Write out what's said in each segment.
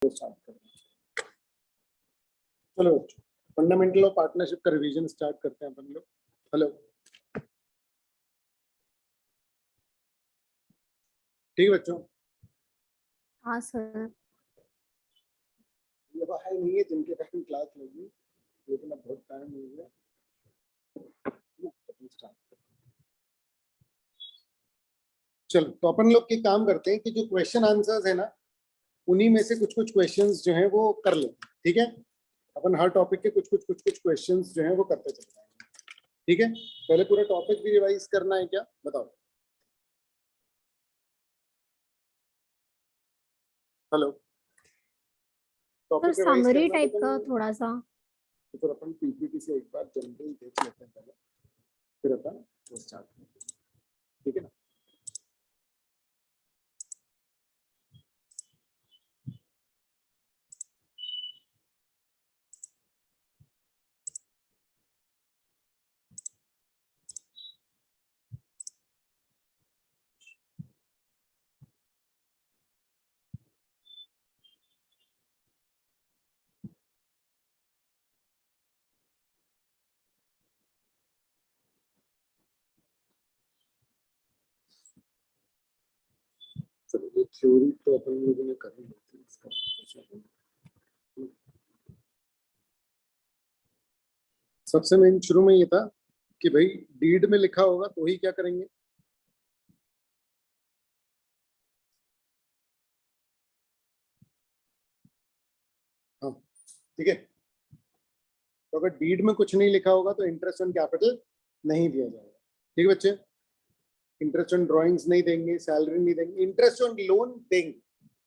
Start करते हैं। चलो बच्चों, फंडामेंटल ऑफ पार्टनरशिप का रिवीजन स्टार्ट करते हैं अपन लोग। हेलो, ठीक है बच्चों? हाँ सर। ये बाहर नहीं है जिनके टाइम क्लास लगी, लेकिन अब बहुत टाइम हो गया। चलो, तो अपन लोग के काम करते हैं कि जो क्वेश्चन आंसर्स है ना, उन्हीं में से कुछ कुछ क्वेश्चंस जो हैं वो कर लेते हैं। ठीक है, अपन हर टॉपिक के कुछ कुछ क्वेश्चंस जो हैं वो करते चल जाएंगे। ठीक है, पहले पूरा टॉपिक भी रिवाइज करना है क्या, बताओ। Hello, sir topic revise summary करना टाइप तो का थोड़ा सा। तो फिर अपन पीपीटी से एक बार जनरल देख लेते हैं पहले, फिर अपन वो स्टार्ट करते हैं। ठीक है ना? चलो, ये थ्योरी तो अपन लोगों ने कर ही ली थी, इसका सबसे मेन शुरू में ये था कि भाई डीड में लिखा होगा तो ही क्या करेंगे। हाँ, ठीक है। तो अगर डीड में कुछ नहीं लिखा होगा तो इंटरेस्ट ऑन कैपिटल नहीं दिया जाएगा। ठीक है बच्चे? इंटरेस्ट ऑन ड्राइंग्स नहीं देंगे, सैलरी नहीं देंगे, इंटरेस्ट ऑन लोन देंगे।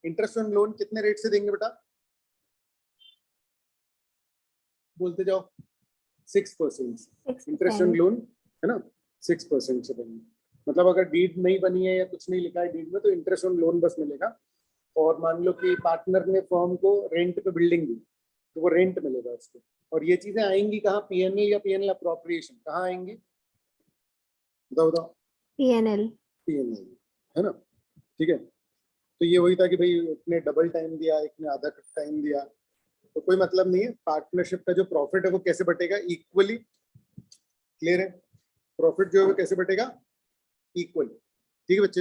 इंटरेस्ट ऑन लोन कितने रेट से देंगे बेटा, बोलते जाओ। 6% इंटरेस्ट ऑन लोन है ना, 6% से देंगे। मतलब अगर डीड नहीं बनी है या कुछ नहीं लिखा है डीड में, तो इंटरेस्ट ऑन लोन बस मिलेगा। और मान लो कि पार्टनर ने फर्म को रेंट पे बिल्डिंग दी, तो वो रेंट मिलेगा उसको। और ये चीजें आएंगी कहाँ, पीएनएल या पीएनएल अप्रोप्रिएशन, कहाँ आएंगी बताओ बताओ। पीएनएल। पीएनएल है ना, ठीक है। तो ये वही था कि भाई इतने डबल टाइम दिया, एक ने आधा टाइम दिया, तो कोई मतलब नहीं है। पार्टनरशिप का जो प्रॉफिट है वो कैसे बटेगा, इक्वली। क्लियर है? प्रॉफिट जो है वो कैसे बटेगा, इक्वली। ठीक है बच्चे,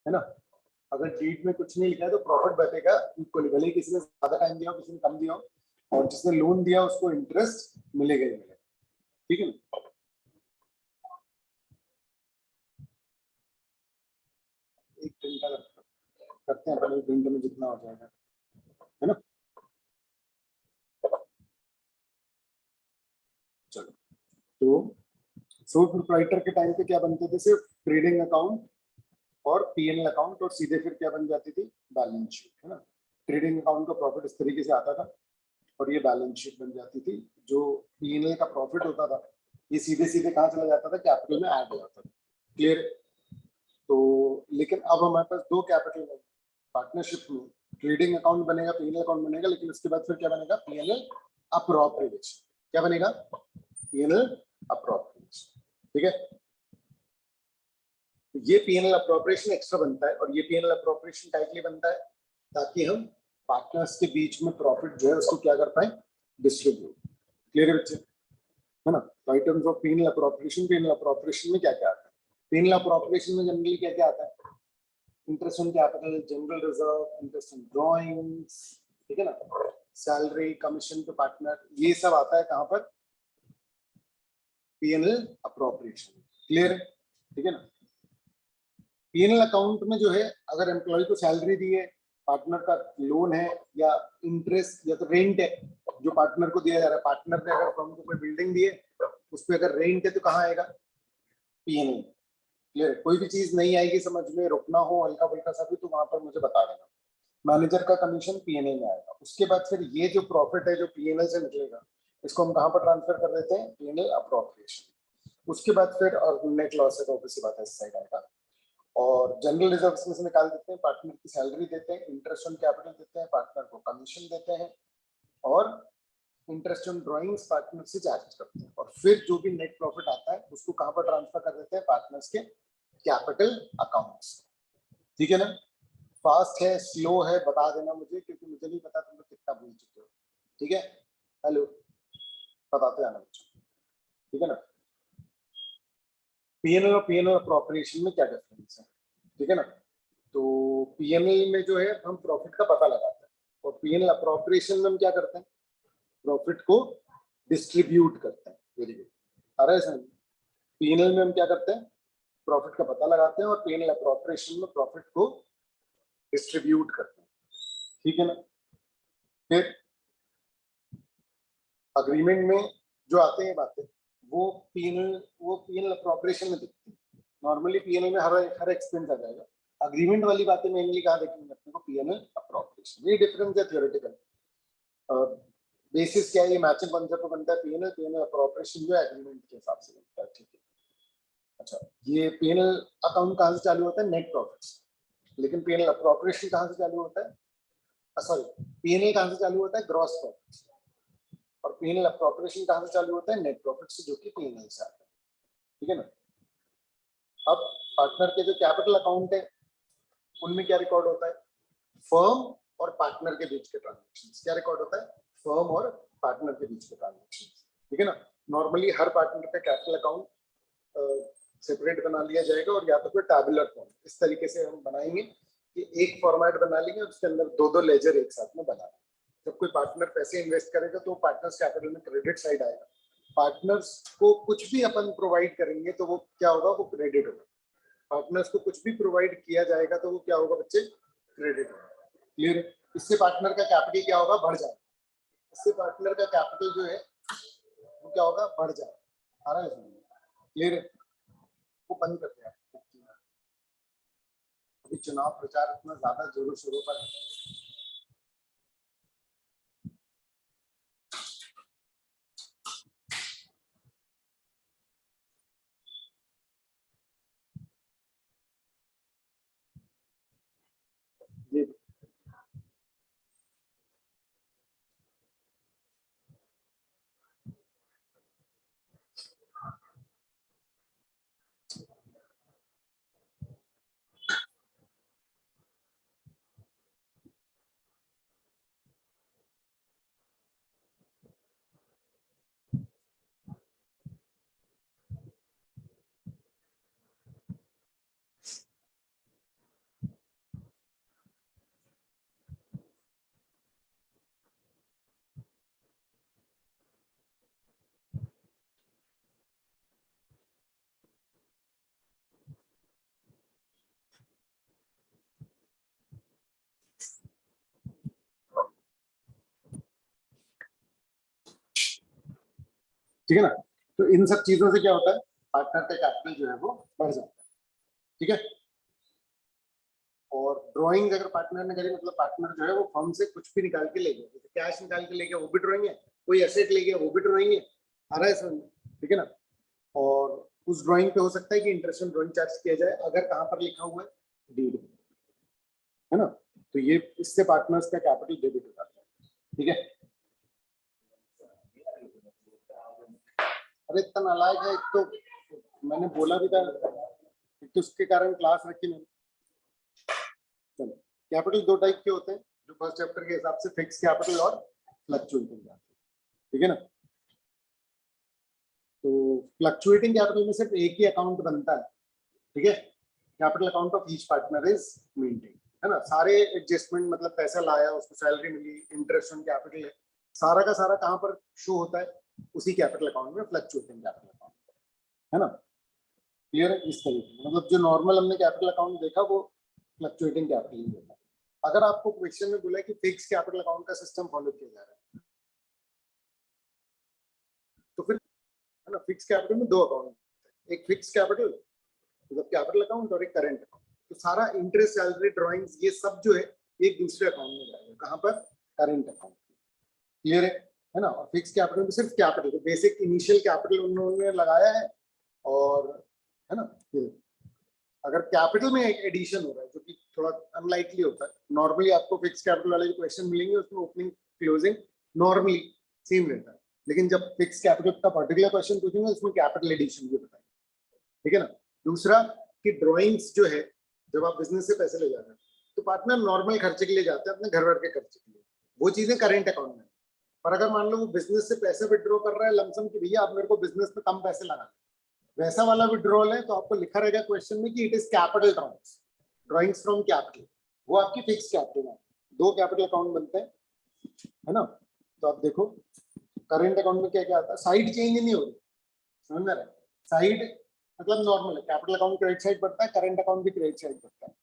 है ना? अगर डीड में कुछ नहीं लिखा है तो प्रॉफिट बचेगा इक्वली, भले किसी ने ज्यादा टाइम दिया हो, किसी ने कम दिया हो, और जिसने लोन दिया उसको इंटरेस्ट मिलेगा ही मिलेगा। ठीक है ना? एक घंटा करते हैं अपन, एक घंटे में जितना हो जाएगा, है ना? चलो, तो सोल प्रोप्राइटर के टाइम पे क्या बनते थे, सिर्फ ट्रेडिंग अकाउंट और पीएनएल अकाउंट, और सीधे फिर क्या बन जाती थी, बैलेंस शीट, है ना? ट्रेडिंग अकाउंट का प्रॉफिट इस तरीके से आता था और ये बैलेंस शीट बन जाती थी। जो पीएनएल का प्रॉफिट होता था ये सीधे सीधे कहाँ चला जाता था, कैपिटल में ऐड हो जाता था। क्लियर? तो लेकिन अब हमारे पास दो कैपिटल है पार्टनरशिप में, ट्रेडिंग अकाउंट बनेगा, पीएनएल अकाउंट बनेगा, लेकिन उसके बाद फिर क्या बनेगा, पीएनएल अप्रोप्रिएशन। क्या बनेगा, पीएनएल अप्रोप्रिएशन। ठीक है, ये पीएनएल अप्रोप्रिएशन एक्स्ट्रा बनता है, और ये पीएनएल अप्रोप्रिएशन टाइटली बनता है ताकि हम पार्टनर्स के बीच में प्रॉफिट जो है उसको क्या कर पाए, डिस्ट्रीब्यूट। क्लियर है बच्चे, है ना? तो आइटम्स ऑफ पीएनएल अप्रोप्रिएशन में क्या क्या आता है, पीएनएल अप्रोप्रिएशन में जनरली क्या क्या आता है, interest on capital, general reserve, interest on drawings, ठीक है ना, सैलरी, कमीशन टू पार्टनर, ये सब आता है कहां पर, पीएनएल अप्रोप्रिएशन। क्लियर है? ठीक है ना? पीएनएल अकाउंट में जो है, अगर एम्प्लॉय को सैलरी दी है, पार्टनर का लोन है, या इंटरेस्ट या तो रेंट है जो पार्टनर को दिया जा रहा है, पार्टनर ने अगर फर्म को कोई बिल्डिंग दी है उस पर अगर रेंट है तो कहाँ आएगा, पीएनएल। क्लियर? कोई भी चीज नहीं आएगी समझ में, रुकना हो हल्का फुल्का सा भी, तो वहां पर मुझे बता देना। मैनेजर का कमीशन पीएनएल में आएगा। उसके बाद फिर ये जो प्रॉफिट है जो पीएनएल से निकलेगा, इसको हम कहाँ पर ट्रांसफर कर देते हैं, पीएनएल अप्रोप्रिएशन। उसके बाद फिर और नेट लॉस है तो ऑब्वियसली बात है इस साइड आएगा, और जनरल रिजर्व में से निकाल देते हैं, पार्टनर की सैलरी देते हैं, इंटरेस्ट ऑन कैपिटल देते हैं, पार्टनर को कमीशन देते हैं, और इंटरेस्ट ऑन ड्राइंग्स पार्टनर से चार्ज करते हैं, और फिर जो भी नेट प्रॉफिट आता है उसको कहां पर ट्रांसफर कर देते हैं, पार्टनर्स के कैपिटल अकाउंट्स। ठीक है ना? फास्ट है स्लो है बता देना मुझे, क्योंकि मुझे नहीं पता तुम लोग कितना भूल चुके हो। ठीक है, हेलो, बताते आना बच्चों, ठीक है ना। पीएनएल और पीएनएल अप्रोप्रिएशन में क्या डिफरेंस है, ठीक है ना। तो पीएनएल में जो है हम प्रॉफिट का पता लगाते हैं, और पीएनएल अप्रोप्रिएशन में हम क्या करते हैं, प्रॉफिट को डिस्ट्रीब्यूट करते हैं। वेरी गुड, आ रहा है समझ। पीएनएल में हम क्या करते हैं, प्रॉफिट का पता लगाते हैं, और पीएनएल अप्रोप्रिएशन में प्रॉफिट को डिस्ट्रीब्यूट करते हैं, ठीक है ना। फिर अग्रीमेंट में जो आते हैं बातें, वो पीएनएल अप्रोप्रिएशन में दिखती है। नॉर्मली पीएनएल में हर एक्सपेंस आ जाएगा, अग्रीमेंट वाली बातें मेनली कहाँ देखेंगे अपने को, पीएनएल अप्रोप्रिएशन। ये डिफरेंस है थियोरेटिकल, बेसिस क्या है, ये मैचिंग कॉन्सेप्ट बनता है। पीएनएल अप्रोप्रिएशन जो है एग्रीमेंट के हिसाब से बनता है, ठीक है। अच्छा, ये पीएनएल अकाउंट कहाँ से चालू होता है, नेट प्रॉफिट से, लेकिन पीएनएल अप्रोप्रिएशन कहाँ से चालू होता है, सॉरी, पीएनएल कहाँ से चालू होता है, ग्रॉस प्रॉफिट से, और पीएनएल अप्रोप्रिएशन कहाँ से चालू होता है, नेट प्रॉफिट से, जो कि पीएनएल से आता है, ठीक है ना। अब पार्टनर के जो कैपिटल अकाउंट है उनमें क्या रिकॉर्ड होता है, फर्म और पार्टनर के बीच के ट्रांजैक्शंस। क्या रिकॉर्ड होता है, फर्म और पार्टनर के बीच के ट्रांजैक्शंस, ठीक है ना। नॉर्मली हर पार्टनर का कैपिटल अकाउंट सेपरेट बना लिया जाएगा, और या तो फिर टैबुलर फॉर्म, इस तरीके से हम बनाएंगे कि एक फॉर्मेट बना लेंगे, उसके अंदर दो लेजर एक साथ में बना लेंगे। जब कोई पार्टनर पैसे इन्वेस्ट करेगा तो पार्टनर्स कैपिटल में क्रेडिट साइड आएगा, पार्टनर्स को कुछ भी अपन प्रोवाइड करेंगे तो वो क्या होगा, वो क्रेडिट होगा। पार्टनर्स को कुछ भी प्रोवाइड किया जाएगा तो वो क्या होगा बच्चे, क्रेडिट होगा। क्लियर है। इससे पार्टनर का कैपिटल क्या होगा, बढ़ जाएगा। इससे पार्टनर का कैपिटल जो है वो क्या होगा, बढ़ जाएगा। आ रहा है समझ में, क्लियर है। वो बंद करते हैं अभी, चुनाव प्रचार इतना ज्यादा जोरों शोरों पर है। ये ठीक है ना। तो इन सब चीजों से क्या होता है, पार्टनर का कैपिटल जो है वो बढ़ जाता है, ठीक है। और ड्राइंग अगर पार्टनर ने करी, मतलब पार्टनर जो है वो फर्म से कुछ भी निकाल के ले गया, जैसे कैश निकाल के ले गया वो भी ड्राइंग है, कोई एसेट ले गया वो भी ड्राइंग है। आ रहा है समझ, ठीक है ना। और उस ड्राइंग पे हो सकता है कि इंटरेस्ट ऑन ड्राइंग चार्ज किया जाए, अगर कहाँ पर लिखा हुआ है, डीड, है ना। तो ये इससे पार्टनर्स का कैपिटल डेबिट हो जाता है, ठीक है। अरे इतना नालायक है, एक तो मैंने बोला भी था, एक तो उसके कारण क्लास रखी मैंने। चलो, कैपिटल दो टाइप के होते हैं जो फर्स्ट चैप्टर के हिसाब से, फिक्स कैपिटल और फ्लक्चुएटिंग कैपिटल, ठीक है ना। तो फ्लक्चुएटिंग कैपिटल में सिर्फ एक ही अकाउंट बनता है, ठीक है। Capital account of each partner is maintain, है ना। सारे एडजस्टमेंट, मतलब पैसा लाया, उसको सैलरी मिली, इंटरेस्ट ऑन कैपिटल है, सारा का सारा कहाँ पर शो होता है, उसी कैपिटल अकाउंट में, फ्लक्चुएटिंग कैपिटल अकाउंट, है ना। क्लियर है। इस तरीके मतलब जो नॉर्मल हमने कैपिटल अकाउंट देखा वो फ्लक्चुएटिंग कैपिटल ही होता है। अगर आपको क्वेश्चन में बोला कि फिक्स कैपिटल अकाउंट का सिस्टम फॉलो किया जा रहा है, तो फिर है ना, फिक्स कैपिटल में दो अकाउंट, एक फिक्स कैपिटल मतलब कैपिटल अकाउंट और एक करेंट अकाउंट। तो सारा इंटरेस्ट, सैलरी, ड्राइंग्स, ये सब जो है एक दूसरे अकाउंट में जाएगा, कहाँ पर, करेंट अकाउंट। क्लियर है ना। और फिक्स कैपिटल में सिर्फ कैपिटल, तो बेसिक इनिशियल कैपिटल उन्होंने लगाया है, और है ना। अगर कैपिटल में एक एडिशन हो रहा है जो कि थोड़ा अनलाइकली होता है, नॉर्मली आपको फिक्स कैपिटल वाले जो क्वेश्चन मिलेंगे उसमें ओपनिंग क्लोजिंग नॉर्मली सेम रहता है, लेकिन जब फिक्स कैपिटल का पर्टिकुलर क्वेश्चन पूछेंगे उसमें कैपिटल एडिशन भी बताएंगे, ठीक है ना। दूसरा कि ड्राइंग्स जो है, जब आप बिजनेस से पैसे ले जा रहे हैं तो पार्टनर नॉर्मल खर्चे के लिए जाते हैं, अपने घर भर के खर्चे के लिए, वो चीजें करेंट अकाउंट में। पर अगर मान लो वो बिजनेस से पैसे विड्रॉ कर रहा है लमसम कि भैया आप मेरे को बिजनेस में कम पैसे लगा, वैसा वाला विड्रॉल है, तो आपको लिखा रहेगा क्वेश्चन में कि it is capital drawings, drawings from capital, वो आपकी फिक्स कैपिटल है। दो कैपिटल अकाउंट बनते हैं, है ना। तो आप देखो करेंट अकाउंट में क्या क्या आता है, साइड चेंज नहीं हो रही, समझ में आ रहा है। साइड मतलब नॉर्मल है, कैपिटल अकाउंट क्रेडिट साइड बढ़ता है, करेंट अकाउंट भी क्रेडिट साइड बढ़ता है,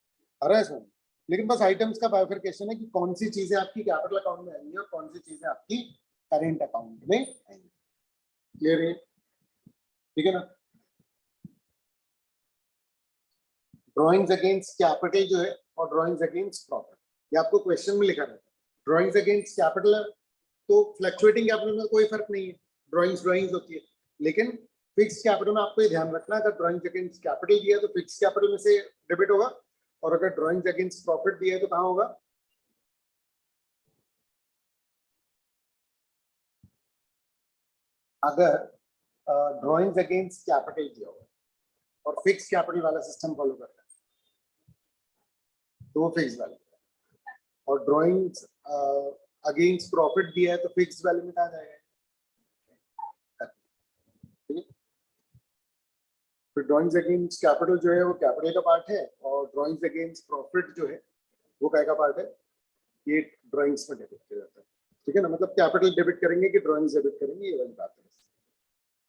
अरे समझ। लेकिन बस आइटम्स का बाइफरकेशन है कि कौन सी चीजें आपकी कैपिटल अकाउंट में आएंगी और कौन सी चीजें आपकी करेंट अकाउंट में आएंगी। क्लियर है, ठीक है ना। ड्रॉइंग्स अगेंस्ट कैपिटल जो है और ड्रॉइंग्स अगेंस्ट प्रॉफिट, ये आपको क्वेश्चन में लिखा रहता है। ड्रॉइंग्स अगेंस्ट कैपिटल है तो फ्लक्चुएटिंग कैपिटल में कोई फर्क नहीं है, ड्रॉइंग्स ड्रॉइंग्स होती है। लेकिन फिक्स कैपिटल में आपको ये ध्यान रखना, अगर ड्रॉइंग्स अगेंस्ट कैपिटल दिया है तो फिक्स कैपिटल में से डेबिट होगा, और अगर ड्रॉइंग्स अगेंस्ट प्रॉफिट दिया है तो कहाँ होगा, अगर ड्रॉइंग्स अगेंस्ट कैपिटल दिया होगा और फिक्स कैपिटल वाला सिस्टम फॉलो कर रहा है तो वो फिक्स वैल्यू, और ड्रॉइंग्स अगेंस्ट प्रॉफिट दिया है तो फिक्स वैल्यू में कहा जाएगा। फिर ड्रॉइंग्स अगेंस्ट कैपिटल जो है वो कैपिटल का पार्ट है, और ड्रॉइंग्स अगेंस्ट प्रॉफिट जो है वो क्या का पार्ट है, ये ड्रॉइंग्स में डेबिट किया जाता है, ठीक है ना। मतलब कैपिटल डेबिट करेंगे कि ड्रॉइंग्स डेबिट करेंगे, ये वाली बात है,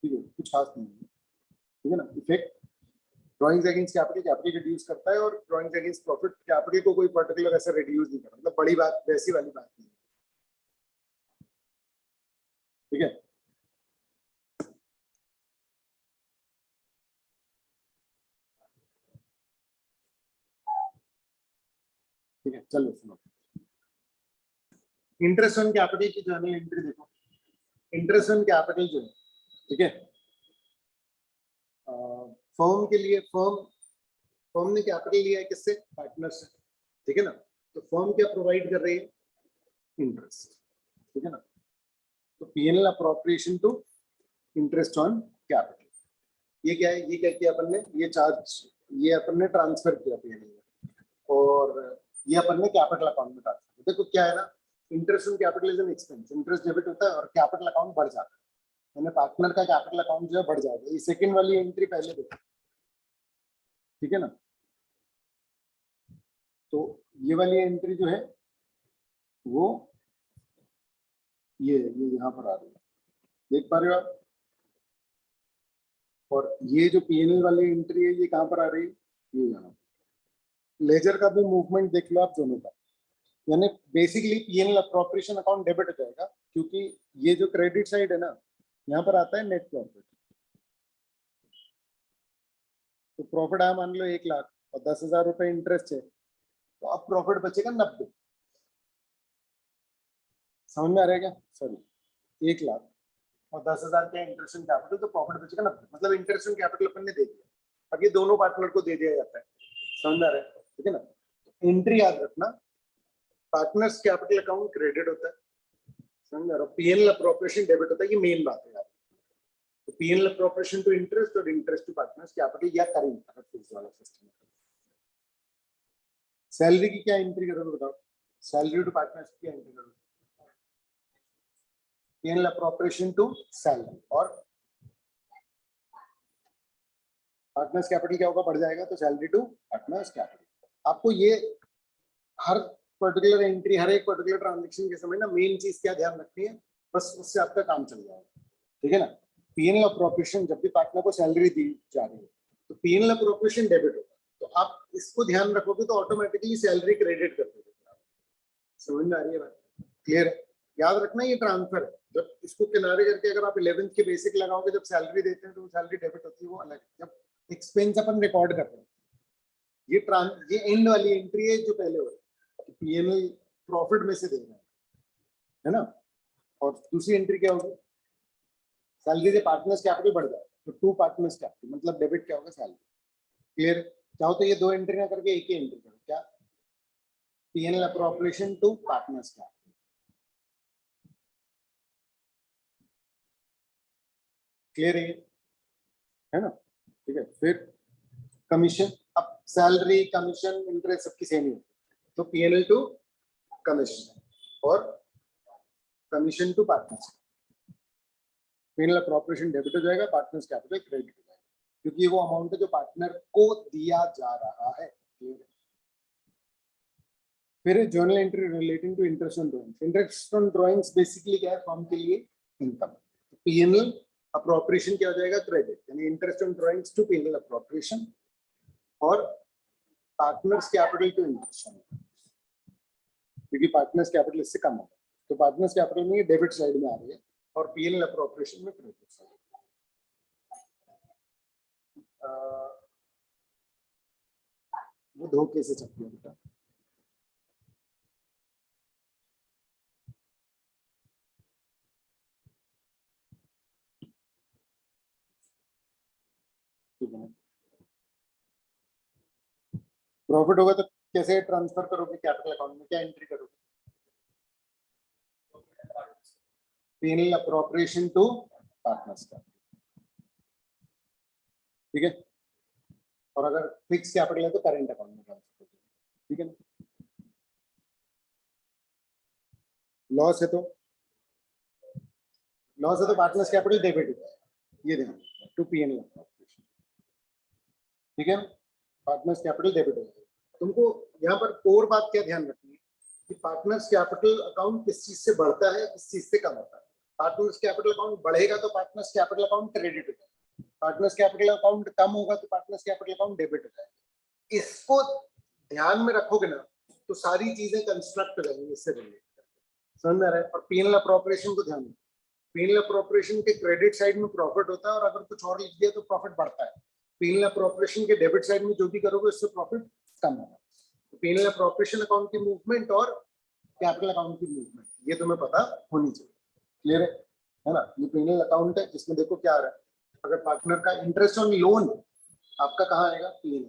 ठीक है, कुछ खास नहीं है, ठीक है ना। Effect drawings against capital, capital reduce करता है, और ड्रॉइंग्स अगेंस्ट प्रॉफिट कैपिटल को कोई पर्टिकुलर ऐसा रिड्यूस नहीं करता, मतलब बड़ी बात वैसी वाली बात नहीं है, ठीक है। ठीक है, चलो सुनो, इंटरेस्ट ऑन कैपिटल की जर्नल एंट्री देखो। इंटरेस्ट ऑन कैपिटल जो है, ठीक है, फर्म के लिए, फर्म ने कैपिटल लिया है किससे, पार्टनर से, ठीक है ना। तो फर्म क्या प्रोवाइड कर रही है, इंटरेस्ट, ठीक है ना। तो PNL appropriation to interest on capital, ये क्या है, ये क्या किया अपन ने, ये चार्ज ये अपन ने ट्रांसफर किया पीएनएल में, और ये अपन ने कैपिटल अकाउंट में ट्रांसफर। देखो क्या है ना, interest on capital is an expense, interest debit होता है और कैपिटल अकाउंट बढ़ जाता है, मैंने पार्टनर का कैपिटल अकाउंट जो है बढ़ जाएगा। ये सेकंड वाली एंट्री पहले देखो, ठीक है ना। तो ये वाली एंट्री जो है वो ये यहाँ पर आ रही है, देख पा रहे हो आप। और ये जो पीएनएल वाली एंट्री है ये कहाँ पर आ रही है, ये यहाँ। लेजर का भी मूवमेंट देख लो आप दोनों का, यानी basically PNL appropriation account debit हो जाएगा, क्योंकि ये जो क्रेडिट साइड है ना, यहाँ पर आता है नेट प्रॉफिट। तो प्रॉफिट आया मान लो 1,00,000 और 10,000 रुपए इंटरेस्ट है, तो अब प्रॉफिट बचेगा 90। समझ में आ रहा है क्या, सॉरी 1,00,000 और 10,000 का इंटरेस्ट इन कैपिटल, तो प्रॉफिट बचेगा 90, मतलब इंटरेस्ट इन कैपिटल अपन ने दे दिया, अब ये दोनों पार्टनर को दे दिया जाता है। समझ में आ रहा है, ठीक है ना। एंट्री याद रखना, पार्टनर्स कैपिटल अकाउंट क्रेडिट होता है, समझ में आ रहा है, पीएनएल अप्रोप्रिएशन डेबिट होता है, ये मेन बात है यार। तो पीएनएल अप्रोप्रिएशन टू इंटरेस्ट और इंटरेस्ट टू पार्टनर्स कैपिटल या करेंट, अगर फिक्स वाला सिस्टम है। सैलरी की क्या एंट्री करोगे बताओ, सैलरी टू पार्टनर्स की एंट्री करोगे, पीएनएल अप्रोप्रिएशन टू सैलरी, और पार्टनर्स कैपिटल क्या होगा, बढ़ जाएगा, तो सैलरी टू पार्टनर्स कैपिटल। आपको ये हर पर्टिकुलर एंट्री, हर एक पर्टिकुलर ट्रांजैक्शन के समय ना मेन चीज क्या ध्यान रखनी है, बस उससे आपका काम चल जाएगा, ठीक है ना। पीएनएल अप्रोप्रिएशन, जब भी पार्टनर को सैलरी दी जा रही है तो पीएनएल अप्रोप्रिएशन डेबिट होगा, तो आप इसको ध्यान रखोगे तो ऑटोमेटिकली सैलरी क्रेडिट कर देगा। समझ में आ रही है बात, क्लियर है। याद रखना ये ट्रांसफर है, जब इसको किनारे करके अगर आप 11th के बेसिक लगाओगे, जब सैलरी देते हैं तो सैलरी डेबिट होती है, वो अलग। जब एक्सपेंस अपन रिकॉर्ड करते हैं, ये एंड वाली एंट्री है जो पहले हो रही है, पीएनएल प्रॉफिट में से देना है ना। और दूसरी एंट्री क्या होगी, सैलरी से पार्टनर्स कैपिटल बढ़ जाए तो टू पार्टनर्स कैपिटल, मतलब डेबिट क्या होगा, सैलरी। क्लियर, चाहो तो ये दो एंट्री ना करके एक ही एंट्री करो, क्या, PNL appropriation to partners capital. Clear है ना, ठीक है। फिर कमीशन, अब सैलरी कमीशन इंटरेस्ट सबकी सेम ही होती है, तो P&L टू कमीशन और commission to partners. P&L appropriation debit हो जाएगा, पार्टनर्स कैपिटल क्रेडिट हो जाएगा, क्योंकि वो अमाउंट है जो पार्टनर को दिया जा रहा है। फिर journal entry relating to interest on drawings. Interest on drawings basically क्या है, फर्म के लिए इनकम। P&L अप्रोप्रिएशन क्या हो जाएगा, क्रेडिट, यानी interest on drawings to P&L appropriation और partners capital to interest on, क्योंकि पार्टनर्स कैपिटल इससे कम होगा, तो पार्टनर्स कैपिटल में डेबिट साइड में आ रही है और P&L अप्रोप्रिएशन में क्रेडिट साइड। वो धोखे से चलती है बेटा। प्रॉफिट होगा तो कैसे ट्रांसफर करोगे कैपिटल अकाउंट में, क्या एंट्री करोगे? P&L अप्रोप्रिएशन टू पार्टनर्स का, ठीक है। और अगर फिक्स कैपिटल है तो करेंट अकाउंट में ट्रांसफर करोगे, ठीक है ना। लॉस है तो पार्टनर्स कैपिटल डेबिट होता है, ये ध्यान टू P&L अप्रोप्रिएशन, ठीक है। पार्टनर्स कैपिटल डेबिट हो जाएगा। तुमको यहाँ पर कोर बात क्या ध्यान रखनी है कि पार्टनर्स कैपिटल अकाउंट किस चीज से बढ़ता है, किस चीज से कम होता है। पार्टनर्स कैपिटल अकाउंट बढ़ेगा तो पार्टनर्स कैपिटल अकाउंट क्रेडिट हो जाएगा, पार्टनर्स कैपिटल अकाउंट कम होगा तो पार्टनर्स कैपिटल अकाउंट डेबिट हो जाएगा। इसको ध्यान में रखोगे ना तो सारी चीजें कंस्ट्रक्ट हो जाएंगी इससे रिलेटेड, समझ में आ रहा है। और P&L अप्रोप्रिएशन को ध्यान रखो, P&L अप्रोप्रिएशन के क्रेडिट साइड में प्रॉफिट होता है और अगर कुछ और लिख दिया तो प्रॉफिट बढ़ता है। P&L अप्रोप्रिएशन के डेबिट साइड में जो भी करोगे उससे प्रॉफिट कम होगा। P&L अप्रोप्रिएशन अकाउंट की मूवमेंट और कैपिटल अकाउंट की मूवमेंट ये तुम्हें पता होनी चाहिए, क्लियर है ना। ये P&L अकाउंट है जिसमें देखो क्या आ रहा है, अगर पार्टनर का इंटरेस्ट ऑन लोन आपका कहाँ आएगा, P&L,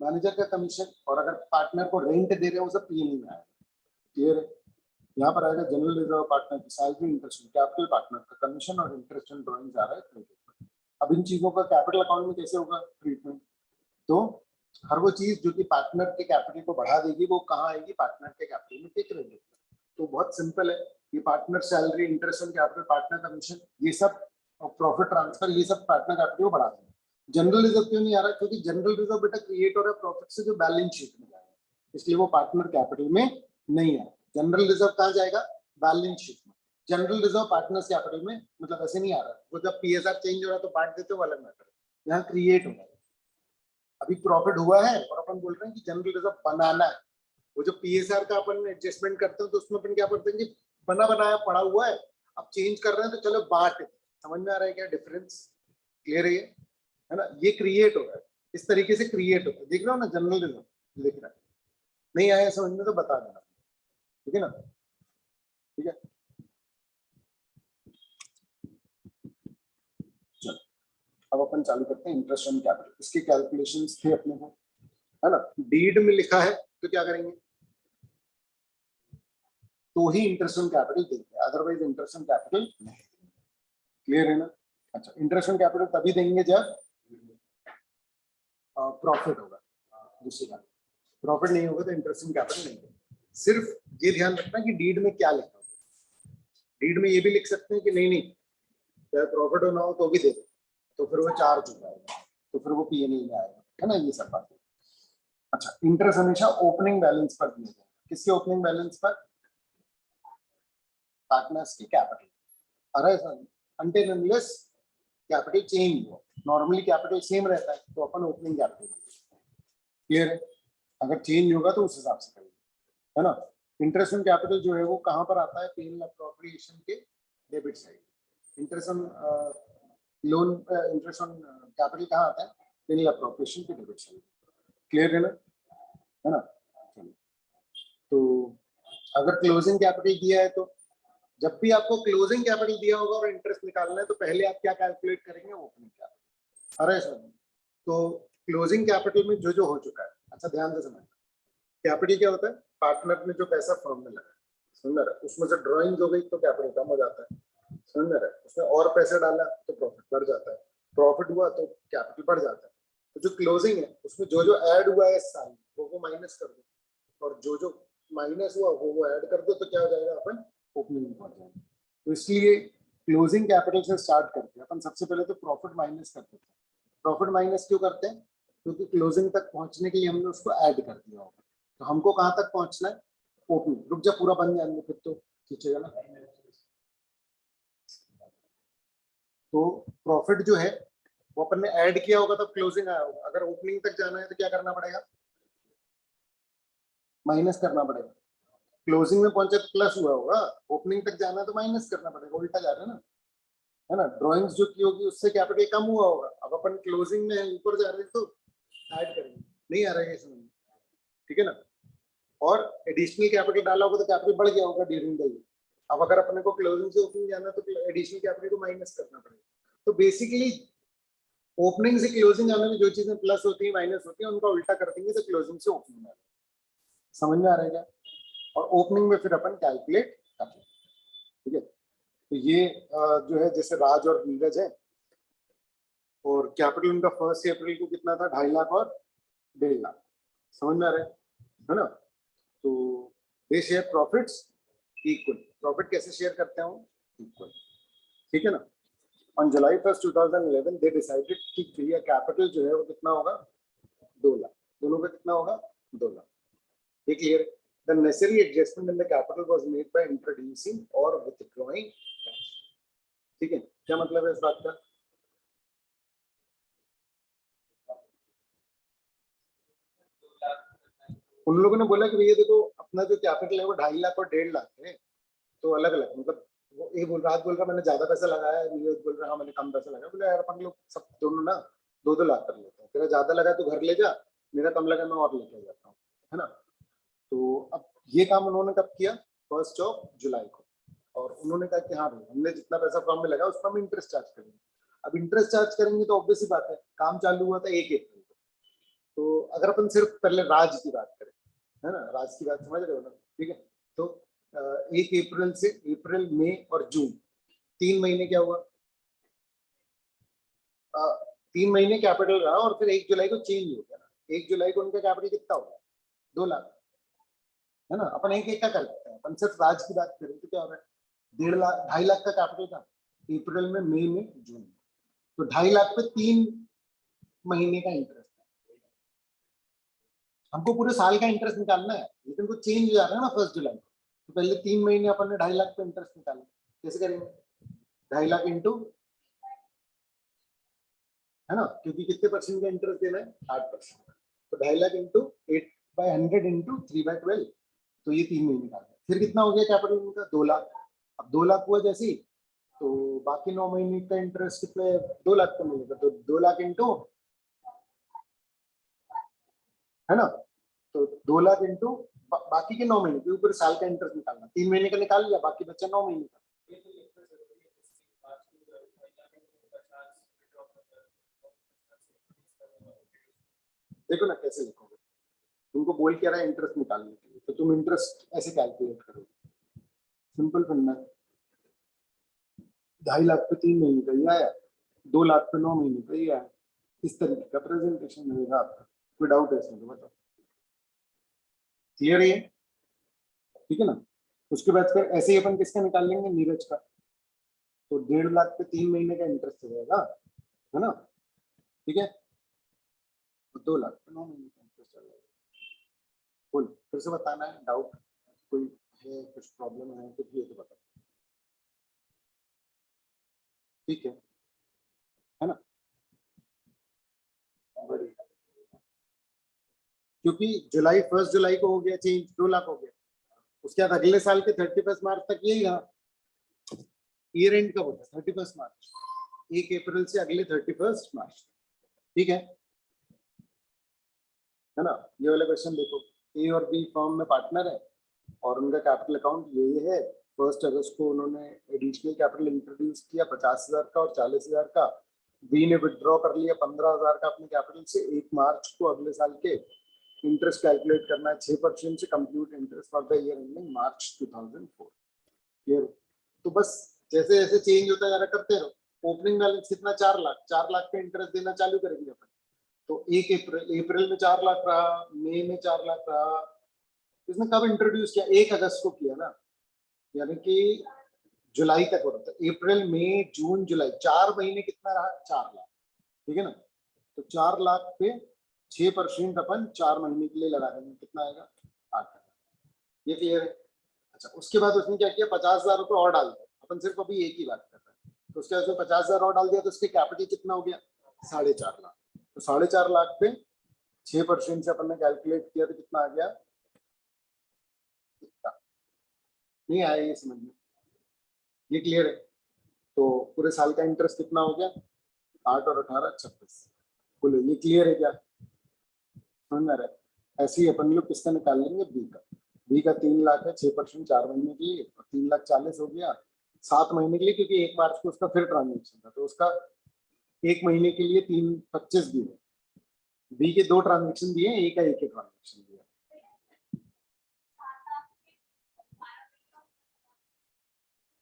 मैनेजर का कमीशन, और अगर पार्टनर को रेंट दे रहे हो सब P&L में आएगा, क्लियर है। यहाँ पर आएगा जनरल रिजर्व, पार्टनर की salary, interest on capital, partner का कमीशन और इंटरेस्ट ऑन ड्राइंग्स आ रहा है क्रेडिट। अब इन चीजों का कैपिटल अकाउंट में कैसे होगा ट्रीटमेंट, तो हर वो चीज जो कि पार्टनर के कैपिटल को बढ़ा देगी वो कहाँ आएगी, पार्टनर के कैपिटल में के क्रेडिट। तो बहुत सिंपल है, ये partner salary, interest on capital, partner commission, ये सब प्रॉफिट ट्रांसफर, ये सब पार्टनर कैपिटल को बढ़ा देंगे। जनरल रिजर्व क्यों नहीं आ रहा, क्योंकि जनरल रिजर्व बेटा क्रिएट हो रहा है प्रॉफिट से जो बैलेंस शीट में जाएगा, इसलिए वो पार्टनर कैपिटल में नहीं है। जनरल रिजर्व कहाँ जाएगा, बैलेंस शीट में। जनरल रिजर्व पार्टनर्स कैपिटल में मतलब ऐसे नहीं आ रहा, वो जब PSR चेंज हो रहा है तो बांट देते हो, अलग मैटर, यहाँ क्रिएट हो रहा है। अभी प्रॉफिट हुआ है और अपन बोल रहे हैं कि जनरल रिजर्व बनाना है। वो जो PSR का अपन एडजस्टमेंट करते हैं तो उसमें अपन क्या करते हैं कि बना बनाया पड़ा हुआ है, अब चेंज कर रहे हैं तो चलो बांट, समझ में आ रहा है क्या डिफरेंस, क्लियर है ना। ये क्रिएट हो रहा है, इस तरीके से क्रिएट होता है, देख रहे हो ना, जनरल रिजर्व लिख रहा है, नहीं आया समझ में तो बता देना, ठीक है ना, ठीक है। चलो अब अपन चालू करते हैं इंटरेस्ट ऑन कैपिटल। इसके कैलकुलेशंस थे अपने को, है ना। डीड में लिखा है तो क्या करेंगे, तो ही इंटरेस्ट ऑन कैपिटल देंगे, अदरवाइज इंटरेस्ट ऑन कैपिटल नहीं, क्लियर है ना। अच्छा, इंटरेस्ट ऑन कैपिटल तभी देंगे जब प्रॉफिट होगा, दूसरी बात प्रॉफिट नहीं होगा तो इंटरेस्ट ऑन कैपिटल नहीं देंगे। सिर्फ ये ध्यान रखना कि डीड में क्या लिखा होगा, डीड में ये भी लिख सकते हैं कि नहीं नहीं चाहे प्रॉफिट हो ना हो तो भी दे दो, तो फिर वो चार्ज हो जाएगा, तो फिर वो P&L में आएगा, है ना, ये सब बातें। अच्छा, इंटरेस्ट हमेशा ओपनिंग बैलेंस पर दिया जाएगा, किसके ओपनिंग बैलेंस पर, पार्टनर्स की कैपिटल, अरे अनटिल अनलेस कैपिटल चेंज हो, नॉर्मली कैपिटल सेम रहता है तो अपन ओपनिंग कैपिटल, क्लियर है। अगर चेंज होगा तो उस हिसाब से करेंगे, है ना। इंटरेस्ट ऑन कैपिटल जो है वो कहां पर आता है, P&L अप्रोप्रिएशन के debit side. Interest on loan, interest on capital कहां आता है, P&L अप्रोप्रिएशन के डेबिट साइड, क्लियर है ना। तो अगर क्लोजिंग कैपिटल दिया है तो जब भी आपको क्लोजिंग कैपिटल दिया होगा और इंटरेस्ट निकालना है तो पहले आप क्या कैलकुलेट करेंगे, ओपनिंग कैपिटल। अरे सर, तो क्लोजिंग कैपिटल में जो जो हो चुका है, अच्छा ध्यान से समझना, कैपिटल क्या होता है, पार्टनर ने जो पैसा फर्म में लगा, समझ रहा है, उसमें से ड्रॉइंग हो गई तो कैपिटल कम हो जाता है, समझ रहा है, उसमें और पैसा डाला तो प्रॉफिट बढ़ जाता है, प्रॉफिट हुआ तो कैपिटल बढ़ जाता है। तो जो क्लोजिंग है उसमें जो जो ऐड हुआ है साल वो माइनस कर दो, और जो माइनस हुआ वो ऐड कर दो, तो क्या हो जाएगा, अपन ओपनिंग में पहुंच जाएंगे। तो इसलिए क्लोजिंग कैपिटल से स्टार्ट करते हैं अपन। सबसे पहले तो प्रॉफिट माइनस करते थे। प्रॉफिट माइनस क्यों करते हैं? क्योंकि क्लोजिंग तक पहुंचने के लिए हमने उसको ऐड कर दिया होगा। तो हमको कहाँ तक पहुंचना है? ओपनिंग। रुक जा, पूरा बन जाएंगे फिर तो खींचेगा ना। तो प्रॉफिट जो है वो अपन ने ऐड किया होगा तब क्लोजिंग आया होगा। अगर ओपनिंग तक जाना है तो क्या करना पड़ेगा? माइनस करना पड़ेगा। क्लोजिंग में पहुंचे तो प्लस हुआ होगा, ओपनिंग तक जाना है तो माइनस करना पड़ेगा, उल्टा जा रहा है ना, है ना। ड्राइंग्स जो की होगी उससे कैपिटल कम हुआ होगा। अब अपन क्लोजिंग में ऊपर जा रहे हैं तो ऐड करेंगे, नहीं आ रहा है इसमें, ठीक है ना। और एडिशनल कैपिटल डाला होगा तो कैपिटल बढ़ गया होगा ड्यूरिंग द ईयर। अब अगर अपने को क्लोजिंग से ओपनिंग जाना है तो एडिशनल कैपिटल को माइनस करना पड़ेगा। तो बेसिकली ओपनिंग से क्लोजिंग आने में जो चीजें प्लस होती है माइनस होती है उनका उल्टा कर देंगे तो क्लोजिंग से ओपनिंग में। समझ में आ रहा है क्या? और ओपनिंग में फिर अपन कैलकुलेट कर लेंगे, ठीक है। तो ये जो है जैसे राज और नीरज है, और कैपिटल उनका 1 अप्रैल को कितना था? 2.5 लाख और 1.5 लाख। समझ में आ रहा है ना। तो दे शेयर प्रॉफिट्स इक्वल। प्रॉफिट कैसे शेयर करते हैं? इक्वल, ठीक है ना। ऑन जुलाई 1, 2011 दे डिसाइडेड कि भैया कैपिटल जो है वो कितना होगा? 2 लाख। दोनों का कितना होगा? 2 लाख। ये clear? The necessary adjustment in the capital was made by introducing or withdrawing cash. ठीक है, क्या मतलब है इस बात का? उन लोगों ने बोला कि भैया देखो अपना जो कैपिटल है वो 2.5 लाख और 1.5 लाख है, तो अलग अलग, मतलब वो ये राज बोल रहा मैंने ज्यादा पैसा लगाया, नीरज बोल रहा हाँ मैंने कम पैसा लगाया। बोले यार अपन लोग सब दोनों ना 2-2 लाख कर लेते हैं, तेरा ज्यादा लगा तो घर ले जा, मेरा कम लगा मैं और लेके जाता हूँ, है ना। तो अब ये काम उन्होंने कब किया? 1 जुलाई को। और उन्होंने कहा कि हाँ भाई हमने जितना पैसा फॉर्म में लगा उसका हम इंटरेस्ट चार्ज करेंगे। अब इंटरेस्ट चार्ज करेंगे तो ऑब्वियस ही बात है, काम चालू हुआ था 1 अप्रैल को। तो अगर अपन सिर्फ पहले राज की बात करें, है ना, राज की बात समझ रहे हो ना, ठीक है। तो 1 अप्रैल से अप्रैल, मई और जून 3 महीने क्या हुआ? 3 महीने कैपिटल रहा और फिर 1 जुलाई को चेंज हो गया ना। 1 जुलाई को उनका कैपिटल कितना होगा? 2 लाख, है ना। अपन एक एक का कर सकते हैं। अपन सिर्फ राज की बात करें तो क्या हो रहा है? 1.5 लाख, 2.5 लाख का कैपिटल था अप्रैल में, मई में, जून में। तो 2.5 लाख पे 3 महीने का इंटरेस्ट है। हमको पूरे साल का इंटरेस्ट निकालना है, लेकिन वो चेंज हो जा रहा है ना 1 जुलाई। तो पहले 3 महीने अपन ने 2.5 लाख पे इंटरेस्ट निकाला। कैसे करेंगे? 2.5 लाख इंटू, है ना, क्योंकि कितने परसेंट का इंटरेस्ट देना है? 8%। तो 2.5 लाख इंटू 8/100 इंटू 3/12, तो ये 3 महीने का। फिर कितना हो गया कैपिटल उनका? 2 लाख। अब 2 लाख हुआ जैसे ही, तो बाकी 9 महीने का इंटरेस्ट कितने? 2 लाख का मिलेगा। तो 2 लाख इंटू, है ना, तो 2 लाख इंटू बाकी के 9 महीने के ऊपर साल का इंटरेस्ट निकालना। 3 महीने का निकाल लिया, बाकी बचा 9 महीने का। देखो ना कैसे लिखोगे, तुमको बोल के रहा है इंटरेस्ट निकालने के लिए, तो तुम इंटरेस्ट ऐसे कैलकुलेट करोगे। सिंपल फंडा। 2.5 लाख पे 3 महीने का ये आया, 2 लाख पे 9 महीने का ये आया। इस तरीके का प्रेजेंटेशन मिलेगा आपका। कोई डाउट है इसमें तो बताओ। क्लियर है? ठीक है ना। उसके बाद फिर ऐसे ही अपन किसका निकाल लेंगे? नीरज का। तो 1.5 लाख पे 3 महीने का इंटरेस्ट हो जाएगा, है ना, ठीक है। तो 2 लाख पे 9 महीने का इंटरेस्ट आ जाएगा। बोल, फिर से बताना है, डाउट कोई है, कुछ प्रॉब्लम है कुछ भी तो बताओ, ठीक है ना। बढ़िया। क्योंकि 1 जुलाई को हो गया चेंज, 2 लाख हो गया। उसके बाद अगले साल के 31 मार्च तक यही रहा। ईयर एंड कब होता है? 31 मार्च। 1 अप्रैल से अगले 31 मार्च, ठीक है ना। ये वाला क्वेश्चन देखो, ए और बी फर्म में पार्टनर है और उनका कैपिटल अकाउंट ये है। 1 अगस्त को उन्होंने एडिशनल कैपिटल इंट्रोड्यूस किया 50,000 का और 40,000 का। बी ने विड्रॉ कर लिया 15,000 का अपने कैपिटल से। 1 मार्च को अगले साल के इंटरेस्ट कैलकुलेट करना है 6% से। Compute interest for the year ending March 2004। Clear? तो बस जैसे जैसे चेंज होता जा रहा करते रहो। ओपनिंग बैलेंस कितना? 4 लाख। 4 लाख पे इंटरेस्ट देना चालू करेंगे अपन। तो 1 अप्रैल में 4 लाख रहा, मई में 4 लाख रहा, इसने कब इंट्रोड्यूस किया? 1 अगस्त को किया ना, यानी कि जुलाई तक हो रहा था। अप्रैल मई जून जुलाई 4 महीने कितना रहा? 4 लाख, ठीक है ना। तो 4 लाख पे 6% अपन 4 महीने के लिए लगा देंगे, कितना आएगा? 8। ये क्लियर है? अच्छा, उसके बाद उसने क्या किया? 50,000 रुपये और डाल दिया। अपन सिर्फ अभी एक ही बात कर रहे हैं। तो उसके बाद 50,000 और डाल दिया तो उसके कैपिटल कितना हो गया? 4.5 लाख। तो 4.5 लाख पे 6% से अपन ने कैलकुलेट किया तो कितना आ गया? नहीं आया ये समझ में? ये क्लियर है? तो पूरे साल का इंटरेस्ट कितना हो गया? 8 और 18 26। बोलो ये क्लियर है क्या? समझ में आ रहा है? ऐसे ही अपन लोग किसका निकाल लेंगे? बी का 3 लाख है, 6% 4 महीने के लिए, और 3,40,000 हो गया 7 महीने के लिए, क्योंकि 1 मार्च को उसका फिर ट्रांजेक्शन था, तो उसका 1 महीने के लिए 3,25 भी है। बी के 2 ट्रांजेक्शन दिए, ए का 1 ट्रांजेक्शन दिया।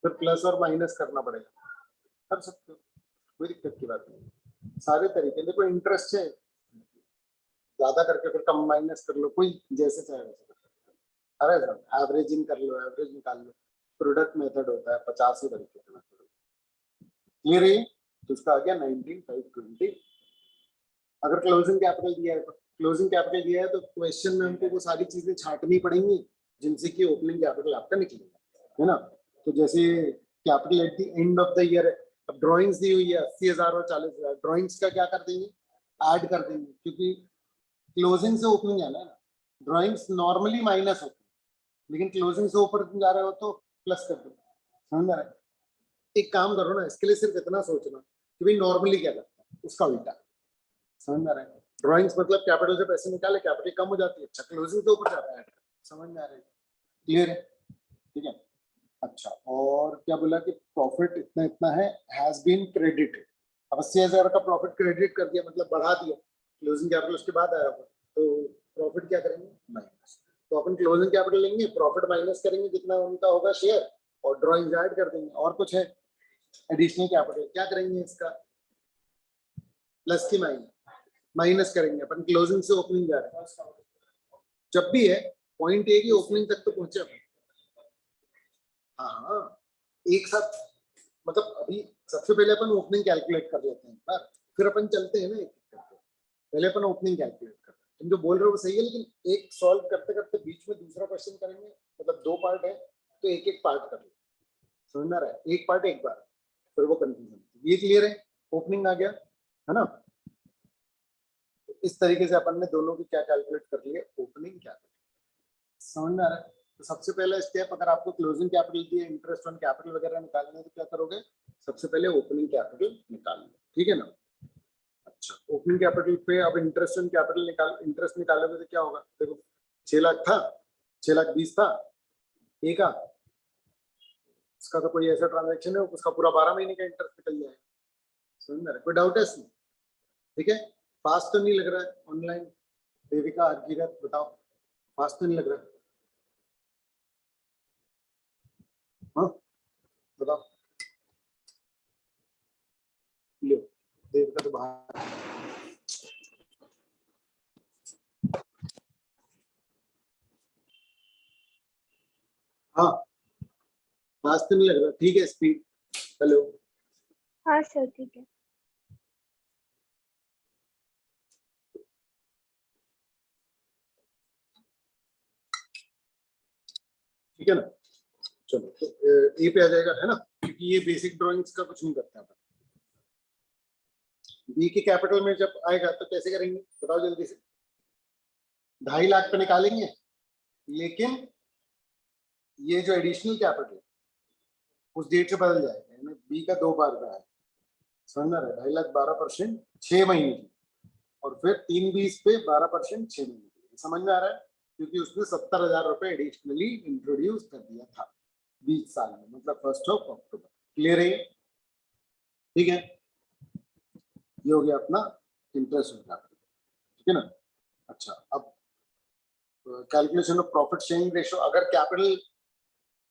फिर प्लस और माइनस करना पड़ेगा, कर सकते हो, कोई दिक्कत की बात नहीं। सारे तरीके, देखो इंटरेस्ट है, ज्यादा करके फिर कम माइनस कर लो, कोई जैसे चाहे वैसे कर सकते हो। अरे एवरेजिंग कर लो, एवरेज निकाल लो, प्रोडक्ट मेथड होता है, 50 तरीके का मेथड। क्लियर है? तो उसका आ गया 19,520। अगर क्लोजिंग कैपिटल दिया है तो क्लोजिंग कैपिटल दिया है तो क्वेश्चन में हमको वो सारी चीजें छांटनी पड़ेंगी जिनसे कि ओपनिंग कैपिटल आपका निकलेगा, है ना। तो जैसे capital at the end of the year है, अब ड्राइंग्स दी हुई है 80,000 और 40,000, ड्राइंग्स का क्या कर देंगे? ऐड कर देंगे, क्योंकि क्लोजिंग से ओपनिंग आना है ना। ड्राइंग्स नॉर्मली माइनस होती है, लेकिन क्लोजिंग से ऊपर जा रहे हो तो प्लस कर दो। समझ रहे? एक काम करो ना, इसके लिए सिर्फ इतना सोचना कि भाई नॉर्मली क्या करता है, उसका उल्टा। समझ में आ रहा है? ड्राइंग्स मतलब कैपिटल से पैसे निकाले, कैपिटल कम हो जाती है, अच्छा क्लोजिंग से ऊपर जाता है। समझ में आ रहा है? क्लियर है? ठीक है। अच्छा, और क्या बोला कि प्रॉफिट इतना इतना है, हैज बीन क्रेडिटेड। अब 80,000 का प्रॉफिट क्रेडिट कर दिया, मतलब बढ़ा दिया, क्लोजिंग कैपिटल उसके बाद आया होगा, तो प्रॉफिट क्या करेंगे? माइनस। तो अपन क्लोजिंग कैपिटल लेंगे, प्रॉफिट माइनस करेंगे जितना उनका होगा शेयर, और ड्राइंग ऐड कर देंगे। और कुछ है एडिशनल कैपिटल, क्या करेंगे इसका? प्लस की माइनस करेंगे अपन, क्लोजिंग से ओपनिंग जा रहे हैं। जब भी है पॉइंट ए की ओपनिंग तक तो पहुंचे। हाँ हाँ, एक साथ, मतलब अभी सबसे पहले अपन ओपनिंग कैलकुलेट कर लेते हैं पर फिर अपन चलते हैं ना एक एक करके। पहले अपन ओपनिंग कैलकुलेट करते हैं। तुम जो बोल रहे हो वो सही है, लेकिन एक सॉल्व करते करते बीच में दूसरा क्वेश्चन करेंगे, मतलब 2 पार्ट है तो एक एक पार्ट कर लो। समझ में आ रहा है? एक पार्ट एक बार, फिर वो कंफ्यूजन। ये क्लियर है? ओपनिंग आ गया है ना। इस तरीके से अपन ने दोनों की क्या कैलकुलेट कर लिया, ओपनिंग कैपिटल। समझ में आ रहा है? तो सबसे पहला स्टेप, अगर आपको क्लोजिंग कैपिटल दिए, इंटरेस्ट ऑन कैपिटल वगैरह निकालना है तो क्या करोगे? सबसे पहले ओपनिंग कैपिटल निकाल लो, ठीक है ना। अच्छा, ओपनिंग कैपिटल पे अब इंटरेस्ट ऑन कैपिटल इंटरेस्ट निकालोगे तो क्या होगा? देखो 6 लाख था, 6,20,000 था ए का, उसका तो कोई ऐसा ट्रांजेक्शन है उसका पूरा 12 महीने का इंटरेस्ट निकल जाएगा। समझ में आ रहा है? कोई डाउट है इसमें? ठीक है। फास्ट तो नहीं लग रहा है ऑनलाइन? देविका हरकीरत बताओ, फास्ट तो नहीं लग रहा है? हाँ बताओ। लो, देविका तो बाहर। हाँ, फास्ट तो नहीं लग रहा, ठीक है स्पीड। हेलो, हाँ सर ठीक है। ठीक है ना। चलो तो ए पे आ जाएगा, है ना, क्योंकि ये बेसिक ड्राइंग्स का कुछ नहीं करता है। बी के कैपिटल में जब आएगा तो कैसे करेंगे बताओ जल्दी से? 2.5 लाख पे निकालेंगे, लेकिन ये जो एडिशनल कैपिटल उस डेट से बदल जाएगा, यानी बी का 2 बार का है। समझ में आ रहा है? 2.5 लाख 12% 6 महीने की, और फिर 3,20 पे 12% 6 महीने की। समझ में आ रहा है? क्योंकि उसने 70,000 रुपए एडिशनली इंट्रोड्यूस कर दिया था 20 साल में, मतलब 1 अक्टूबर। क्लियर है? ठीक है, ये हो गया अपना इंटरेस्ट कैपिटल, ठीक है ना। अच्छा, अब calculation of profit sharing ratio, अगर कैपिटल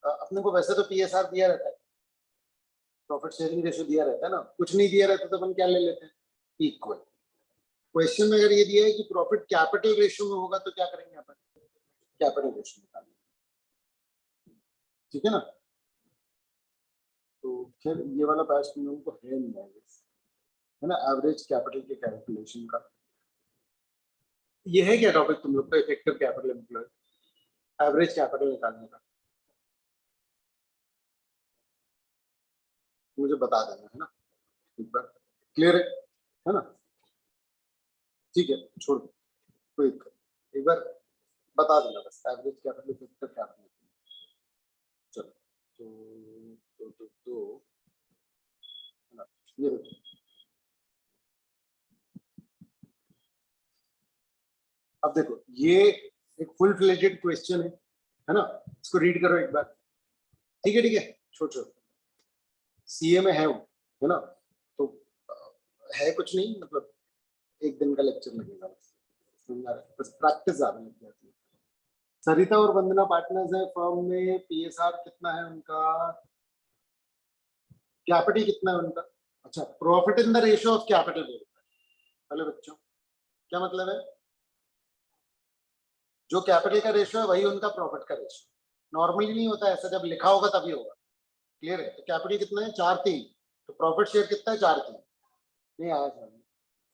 अपने को वैसे तो पीएसआर दिया रहता है, प्रॉफिट शेयरिंग रेशो दिया रहता है ना, कुछ नहीं दिया रहता तो अपन क्या ले लेते हैं? इक्वल। क्वेश्चन में अगर ये दिया है कि प्रॉफिट कैपिटल रेशो में होगा तो क्या करेंगे अपन? कैपिटल रेशियो निकालना, ठीक है ना। तो फिर ये वाला बैच तुम लोगों को है नहीं है ना, एवरेज कैपिटल के कैलकुलेशन का। ये है क्या टॉपिक तुम लोग का, effective capital employ, average capital निकालने का, मुझे बता देना है ना एक बार, क्लियर है ना, ठीक है, छोड़ दो, कोई दिक्कत नहीं। एक बार बता देना बस, एवरेज कैपिटल इफेक्टिव कैपिटल। चलो तो है ना, ये देखो, अब देखो ये एक फुल फ्लेजेड क्वेश्चन है ना, इसको रीड करो एक बार, ठीक है, छोड़ छोड़, सीए में है वो, है ना, तो है कुछ नहीं, मतलब एक दिन का लेक्चर लगेगा बस प्रैक्टिस ज्यादा लग जाती है। सरिता और वंदना पार्टनर्स है फर्म में, पीएसआर कितना है उनका, कैपिटल कितना है उनका, अच्छा profit in the ratio of capital बोलता है। हेलो बच्चों, क्या मतलब है, जो कैपिटल का रेशियो है वही उनका प्रॉफिट का रेशियो, नॉर्मली नहीं होता ऐसा, जब लिखा होगा तभी होगा, क्लियर है। तो कैपिटल कितना है 4-3, तो प्रॉफिट शेयर कितना है 4-3, नहीं आया समझ,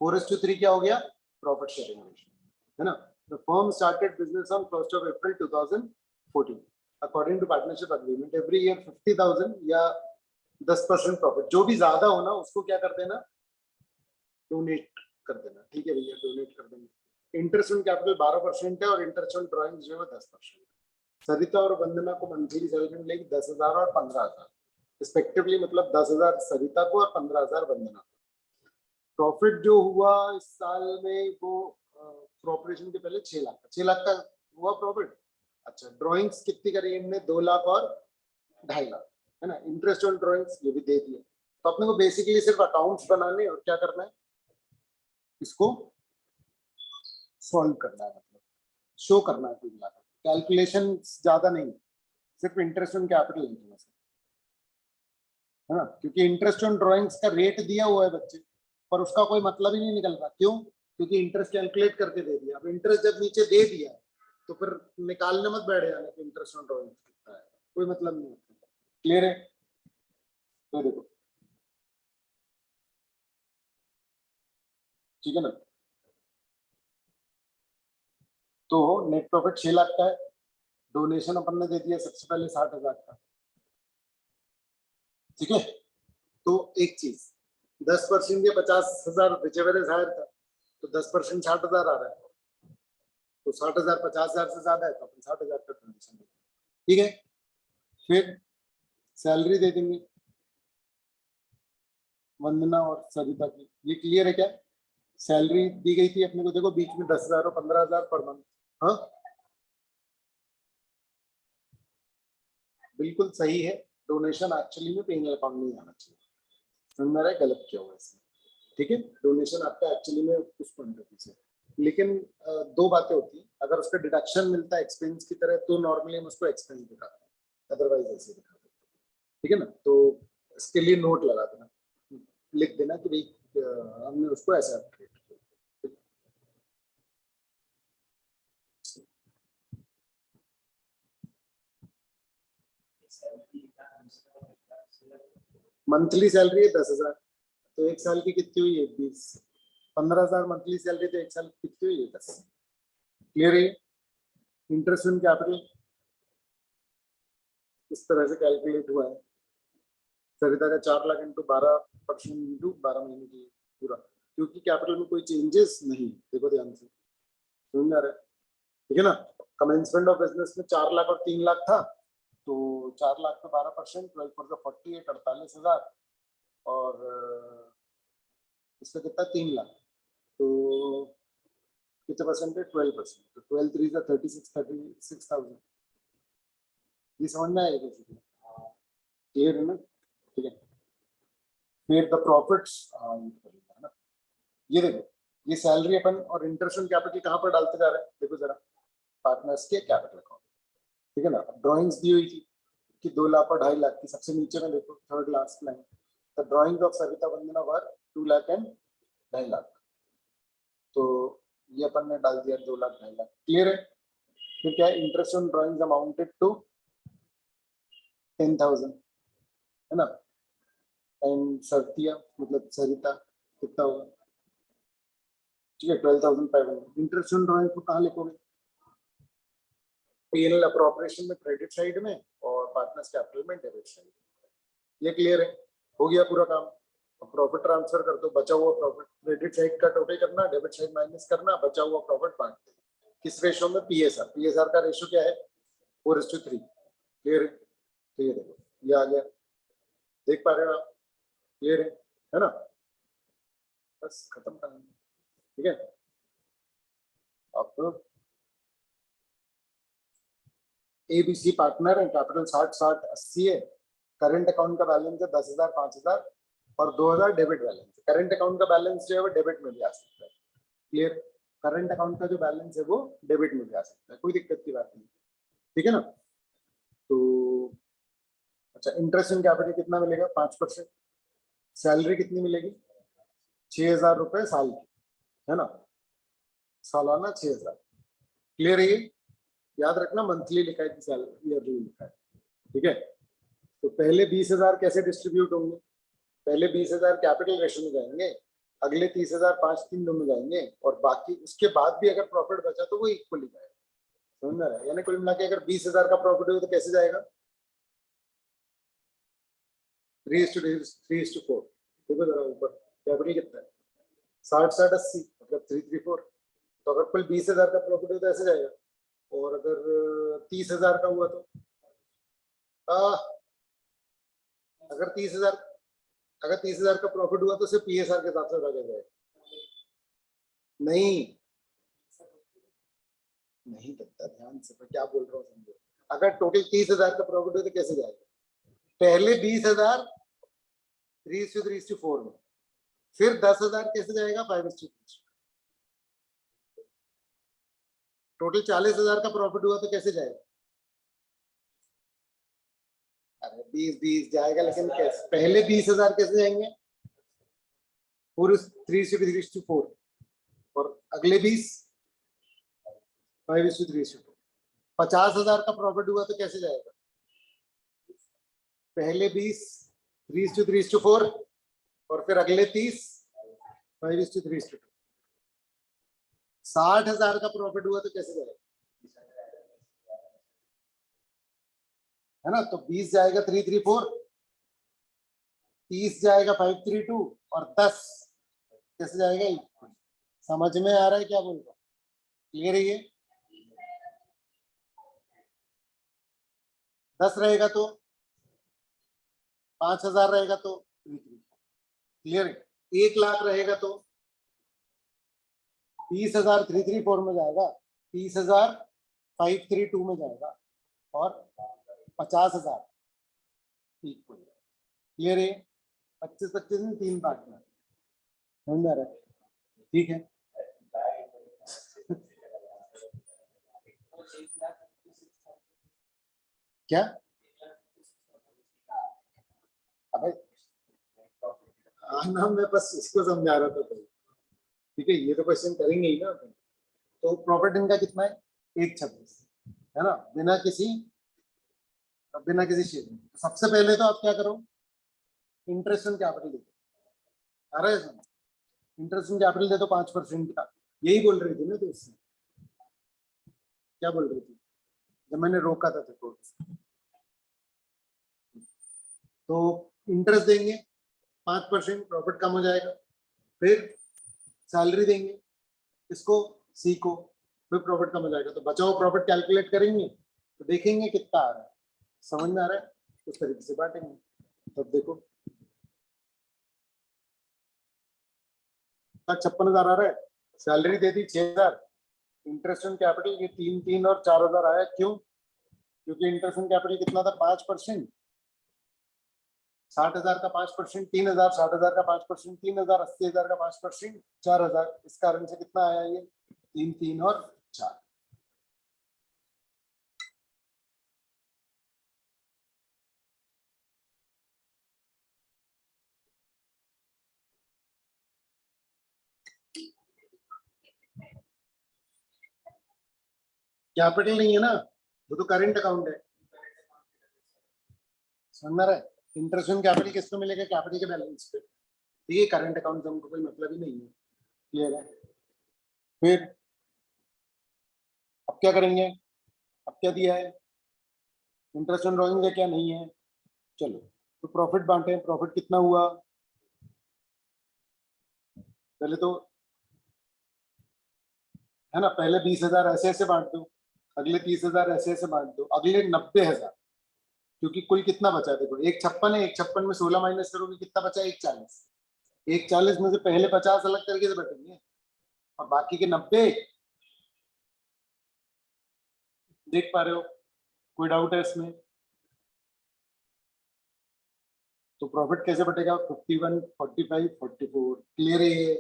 4:3 क्या हो गया, प्रॉफिट शेयरिंग रेशियो, है ना। The firm started business on 1st of April 2014. According to partnership agreement, every year 50,000 या 10% प्रॉफिट, जो भी ज्यादा हो ना उसको क्या कर देना, डोनेट कर देना, ठीक है भैया, डोनेट कर देना। इंटरेस्ट ऑन कैपिटल 12% है और इंटरेस्ट ऑन ड्रॉइंग जो है 10%। सरिता और वंदना को मंथली सैलरी मिलेगी 10,000 और 15,000 रिस्पेक्टिवली, मतलब 10,000 सरिता को और 15,000 वंदना को। प्रॉफिट जो हुआ इस साल में वो कॉर्पोरेशन के पहले 6 लाख का हुआ प्रॉफिट। अच्छा ड्राइंग्स कितनी करी इनने, 2 लाख और 2.5 लाख, है ना। इंटरेस्ट ऑन ड्राइंग्स ये भी दे दिया, तो अपने को बेसिकली सिर्फ अकाउंट्स बनाने और क्या करना है, इसको सॉल्व करना है, मतलब शो करना है 3 लाख, कैलकुलेशन ज्यादा नहीं, सिर्फ इंटरेस्ट ऑन कैपिटल लिखना है ना, क्योंकि इंटरेस्ट ऑन ड्राइंग्स का रेट दिया हुआ है बच्चे, पर उसका कोई मतलब ही नहीं निकल रहा, क्यों, क्योंकि इंटरेस्ट कैलकुलेट करके दे दिया। अब इंटरेस्ट जब नीचे दे दिया तो फिर निकालने मत बैठ जाना कि इंटरेस्ट ऑन ड्राइंग्स कितना है, कोई मतलब नहीं होता, क्लियर है। तो देखो ठीक है ना, तो नेट प्रॉफिट 6 लाख का है, डोनेशन अपन ने दे दिया सबसे पहले 60,000 का, ठीक है। तो एक चीज 10% या 50,000 विचेवर इज हायर था, तो 10% 60,000 आ रहा है, तो 60,000 50,000 से ज्यादा है तो अपन 60,000 का डोनेशन देंगे, ठीक है। फिर सैलरी दे देंगे वंदना और सरिता की, ये क्लियर है क्या, सैलरी दी गई थी अपने को, देखो बीच में 10,000 और 15,000 पर मंथ, हाँ बिल्कुल सही है। डोनेशन एक्चुअली में पेइंग अकाउंट में आना चाहिए, समझ में आ रहा है गलत क्या हुआ इसमें, ठीक है। डोनेशन आपका एक्चुअली में उस पॉइंट ऑफ व्यू से, लेकिन दो बातें होती है, अगर उसका डिडक्शन मिलता है एक्सपेंस की तरह तो नॉर्मली हम उसको एक्सपेंस दिखाते हैं, अदरवाइज ऐसे दिखाते हैं, ठीक है ना। तो इसके लिए नोट लगा देना, लिख देना कि भाई हमने उसको ऐसा ट्रीट किया। मंथली सैलरी है 10,000, तो एक साल की कितनी हुई है 20, 15,000 मंथली सैलरी, तो एक साल की कितनी हुई है 10, क्लियर है। इंटरेस्ट इन कैपिटल इस तरह से कैलकुलेट हुआ है, सरिता का 4 लाख इंटू 12% इंटू 12 महीने की पूरा, क्योंकि कैपिटल में कोई चेंजेस नहीं, देखो ध्यान से समझ में आ रहा है, ठीक है ना। कमेंसमेंट ऑफ बिजनेस में 4 लाख और 3 लाख था, तो 4 लाख पे 12%, 12 for the 48, 48,000, और इसका कितना 3 लाख, तो कितने परसेंट है 12%, तो 12 3 का 36,000, ये समझ में आएगा बेसिकली, क्लियर है ना, ठीक है। फिर द प्रॉफिट्स है ना, ये देखो ये सैलरी अपन और इंटरेस्ट ऑन कैपिटल कहाँ पर डालते जा रहे हैं, देखो जरा पार्टनर्स के कैपिटल अकाउंट, ठीक है ना। ड्राइंग्स दी हुई थी कि 2 लाख और 2.5 लाख की, सबसे नीचे में देखो third last line, the drying of Sarita Vandana were 2 lakh and 2.5 lakh, तो ये अपन ने डाल दिया 2 लाख 2.5 लाख, क्लियर है। फिर क्या है, interest on drawings amounted to 10,000, है ना। एंड सरतिया मतलब सरिता कितना होगा, ठीक है 12,500। इंटरेस्ट ऑन ड्रॉइंग को कहाँ लिखोगे, पीएनएल अप्रोप्रिएशन में क्रेडिट साइड में और पार्टनर्स कैपिटल में डेबिट साइड। ये क्लियर है, हो गया पूरा काम। अब प्रॉफिट ट्रांसफर कर दो, बचा हुआ प्रॉफिट क्रेडिट साइड का टोटल करना, डेबिट साइड माइनस करना, बचा हुआ प्रॉफिट बांट देना। किस रेशो में, पीएसआर। पीएसआर का रेशो क्या है, 4:3। क्लियर है, तो ये देखो ये आ गया, देख पा रहे हो आप, क्लियर है ना। बस खत्म करना, ठीक है। अब एबीसी पार्टनर है, कैपिटल 60-60-80 है। करंट अकाउंट का बैलेंस है 10,000, 5,000 और 2,000 डेबिट बैलेंस। करंट अकाउंट का बैलेंस जो है वो डेबिट में भी आ सकता है। क्लियर, करंट अकाउंट का जो बैलेंस है वो डेबिट में भी आ सकता है, कोई दिक्कत की बात नहीं, ठीक है ना। तो अच्छा, इंटरेस्ट इन कैपिटल कितना मिलेगा, 5%। सैलरी कितनी मिलेगी, 6,000 रुपए साल की, है ना, सालाना 6,000। क्लियर है, ये याद रखना, मंथली लिखा है कि सैलरी ईयरली लिखा है, ठीक है। तो पहले 20,000 कैसे डिस्ट्रीब्यूट होंगे, पहले 20,000 कैपिटल रेशो में जाएंगे, अगले 30,000 5-3 में जाएंगे, और बाकी उसके बाद भी अगर प्रॉफिट बचा तो वो इक्वली जाएगा, समझ में आ रहा है। यानी कुल मिला के अगर 20,000 का प्रॉफिट हो तो कैसे जाएगा, 3:4। देखो जरा ऊपर कैपिटल कितना है, 60-60-80 मतलब 3:4। तो अगर कुल 20,000 का प्रॉफिट हो तो ऐसे जाएगा, और अगर 30,000 का हुआ तो अगर 30,000 का प्रॉफिट हुआ तो सिर्फ पीएसआर के हिसाब से भागा जाएगा। नहीं नहीं लगता, ध्यान से मैं क्या बोल रहा हूँ समझो। अगर टोटल 30,000 का प्रॉफिट हो तो कैसे जाएगा, पहले 20,000 3:4 में, फिर 10,000 कैसे जाएगा 5:3। टोटल 40,000 का प्रॉफिट हुआ तो कैसे जाएगा, अरे 20-20 जाएगा, लेकिन कैसे, पहले 20,000 कैसे जाएंगे, पूरे 3:4 और अगले 20 5:3। 50,000 का प्रॉफिट हुआ तो कैसे जाएगा, पहले 20 3:4 और फिर अगले 30 5:3। 60,000 का प्रॉफिट हुआ तो कैसे जाएगा, है ना। तो 20 जाएगा 3:4, 30 जाएगा 5:3 और 10 कैसे जाएगा, समझ में आ रहा है क्या बोल रहा हूँ, क्लियर है ये। 10 रहेगा तो 5,000 रहेगा तो 3:3, क्लियर है। 1,00,000 रहेगा तो 30,000 3:4 में जाएगा, 30,000 5:3 में जाएगा, और 50,000 इक्वल, क्लियर है। 25-25 में 3 पार्टनर, समझ में आ रहा है, ठीक है। क्या, अबे ना मैं बस इसको समझा रहा था, ठीक है, ये तो क्वेश्चन करेंगे ही ना। तो प्रॉफिट इनका कितना है, 1:26, है ना, बिना किसी शेयर। सबसे पहले तो आप क्या करो, इंटरेस्ट ऑन कैपिटल दे दो, आ रहा है, इंटरेस्ट ऑन कैपिटल दे दो 5% का, यही बोल रही थी ना तो इससे क्या बोल रही थी जब मैंने रोका था तो इंटरेस्ट देंगे 5%, प्रॉफिट कम हो जाएगा। फिर सैलरी देंगे इसको, सी को, फिर प्रॉफिट कम हो जाएगा। तो बचा हुआ प्रॉफिट कैलकुलेट करेंगे तो देखेंगे कितना आ रहा है, समझ में आ रहा है, उस तरीके से बांटेंगे। तब देखो 56,000 आ रहा है, salary they the 6,000, interest on capital ये 3-3 और 4,000 आया, क्यों, क्योंकि इंटरेस्ट ऑन कैपिटल कितना था 5%, 60,000 का 5%, 3,000, 60,000 का 5%, 3,000, 80,000 का 5%, 4,000, इस कारण से कितना आया ये 3-3 और 4। कैपिटल नहीं है ना, वो तो करंट अकाउंट है। समझ रहा है? इंटरेस्ट ऑन कैपिटल किसको मिलेगा? कैपिटल के बैलेंस पे। ये करंट अकाउंट से हमको कोई मतलब ही नहीं है। क्लियर है? फिर अब क्या करेंगे? अब क्या दिया है? इंटरेस्ट ऑन ड्रॉइंग है क्या? नहीं है। चलो तो प्रॉफिट बांटे। प्रॉफिट कितना हुआ? पहले तो है ना, पहले 20,000 ऐसे ऐसे बांट दो, अगले 30,000 ऐसे ऐसे बांट दो, अगले 90,000, क्योंकि कुल कितना बचा है देखो, 156 है, 156 में 16 माइनस करोगे कितना बचा? 140। 140 में से पहले 50 अलग तरीके से बटेंगे और बाकी के 90 देख पा रहे हो? कोई डाउट है इसमें? तो प्रॉफिट कैसे बटेगा? 51, 45, 44। क्लियर है? ये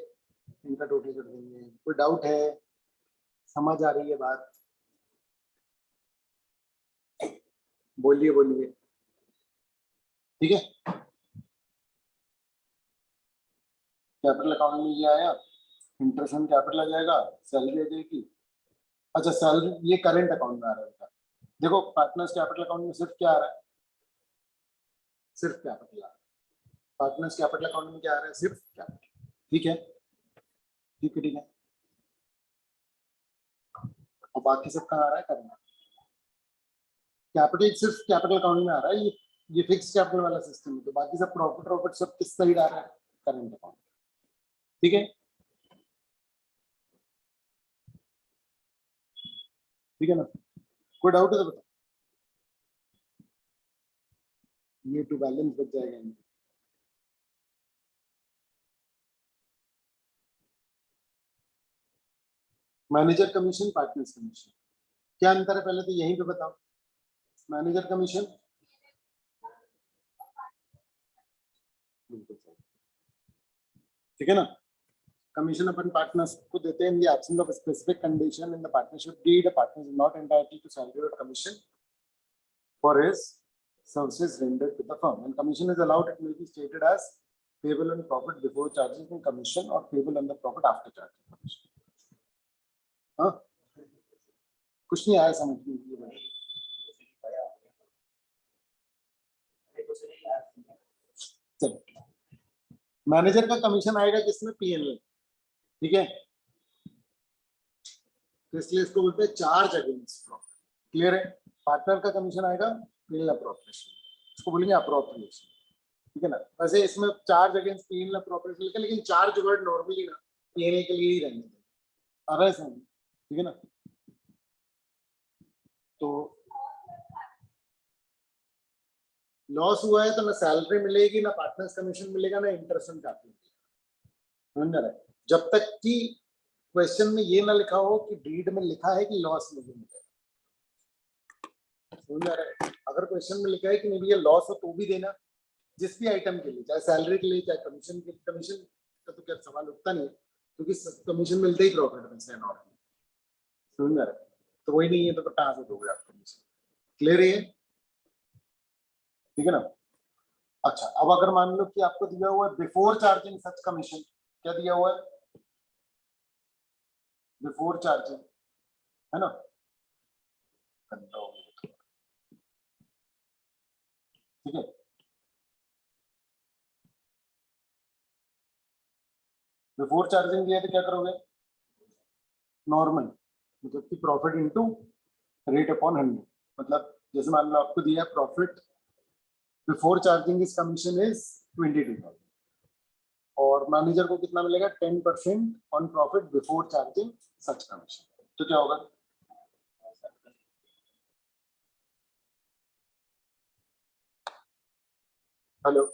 इनका टोटल कर देंगे। कोई डाउट है? समझ आ रही है बात? बोलिए बोलिए। ठीक है, कैपिटल अकाउंट में ये आया, इंटरेस्ट ऑन कैपिटल आ जाएगा, सैलरी आ जाएगी। अच्छा सैलरी ये करंट अकाउंट में आ रहा है। देखो पार्टनर्स कैपिटल अकाउंट में सिर्फ क्या आ रहा है? सिर्फ कैपिटल आ रहा है। पार्टनर्स कैपिटल अकाउंट में क्या आ रहा है? सिर्फ कैपिटल। ठीक है, ठीक है, ठीक है। और बाकी सब कहाँ आ रहा है? करंट। कैपिटल सिर्फ कैपिटल अकाउंट में आ रहा है। ये फिक्स कैपिटल वाला सिस्टम है, तो बाकी सब प्रॉफिट प्रॉफिट सब किस साइड आ रहा है? Current account. ठीक है, ठीक है ना? कोई डाउट है तो बताओ। ये टू बैलेंस बच जाएगा इनका। मैनेजर कमीशन, पार्टनर्स कमीशन, क्या अंतर है पहले तो यहीं पे बताओ। मैनेजर कमीशन बिल्कुल सही, ठीक है ना? कमीशन अपन पार्टनर्स को देते हैं in the absence of specific condition in the partnership deed, a partner is not entitled to salary और commission for his services rendered to the firm. When commission is allowed, it may be stated as payable on profit before charges and commission or payable on the profit after charging commission. हाँ, कुछ नहीं आया समझ में? चलो, manager का commission आएगा किसमें? पीएनएल। ठीक है, तो इसलिए इसको बोलते हैं चार्ज अगेंस्ट प्रॉफिट। क्लियर है? पार्टनर का कमीशन आएगा पीएनएल अप्रोप्रिएशन, इसको बोलेंगे अप्रोप्रिएशन। ठीक है ना? वैसे इसमें चार्ज अगेंस्ट पीएनएल अप्रोप्रिएशन लिखा, लेकिन चार्ज वर्ड नॉर्मली ना पीएनएल के लिए ही रहने दें। आ रहा है समझ? ठीक है ना? तो लॉस हुआ है तो ना सैलरी मिलेगी, ना पार्टनर्स कमीशन मिलेगा, ना इंटरेस्ट ऑन कैपिटल मिलेगा। समझ रहा है? जब तक कि क्वेश्चन में ये ना लिखा हो कि डीड में लिखा है कि लॉस मुझे मिलेगा। समझ रहा है? अगर क्वेश्चन में लिखा है कि नहीं भैया लॉस हो तो भी देना, जिस भी आइटम के लिए, चाहे सैलरी के लिए चाहे कमीशन के। कमीशन का तो क्या सवाल उठता नहीं, क्योंकि कमीशन मिलते ही प्रॉफिट में से नॉर्मली। समझ रहा है? तो वही नहीं है तो कहाँ से दोगे आप कमीशन? क्लियर है? ठीक है ना? अच्छा, अब अगर मान लो कि आपको दिया हुआ है बिफोर चार्जिंग सच कमीशन, क्या दिया हुआ है? बिफोर चार्जिंग, है ना? ठीक है, बिफोर चार्जिंग दिया तो क्या करोगे? नॉर्मल, मतलब कि प्रॉफिट इनटू रेट अपॉन 100। मतलब जैसे मान लो आपको दिया profit before charging is commission is 22,000 और मैनेजर को कितना मिलेगा? 10% on profit before charging such commission. तो क्या होगा? हेलो,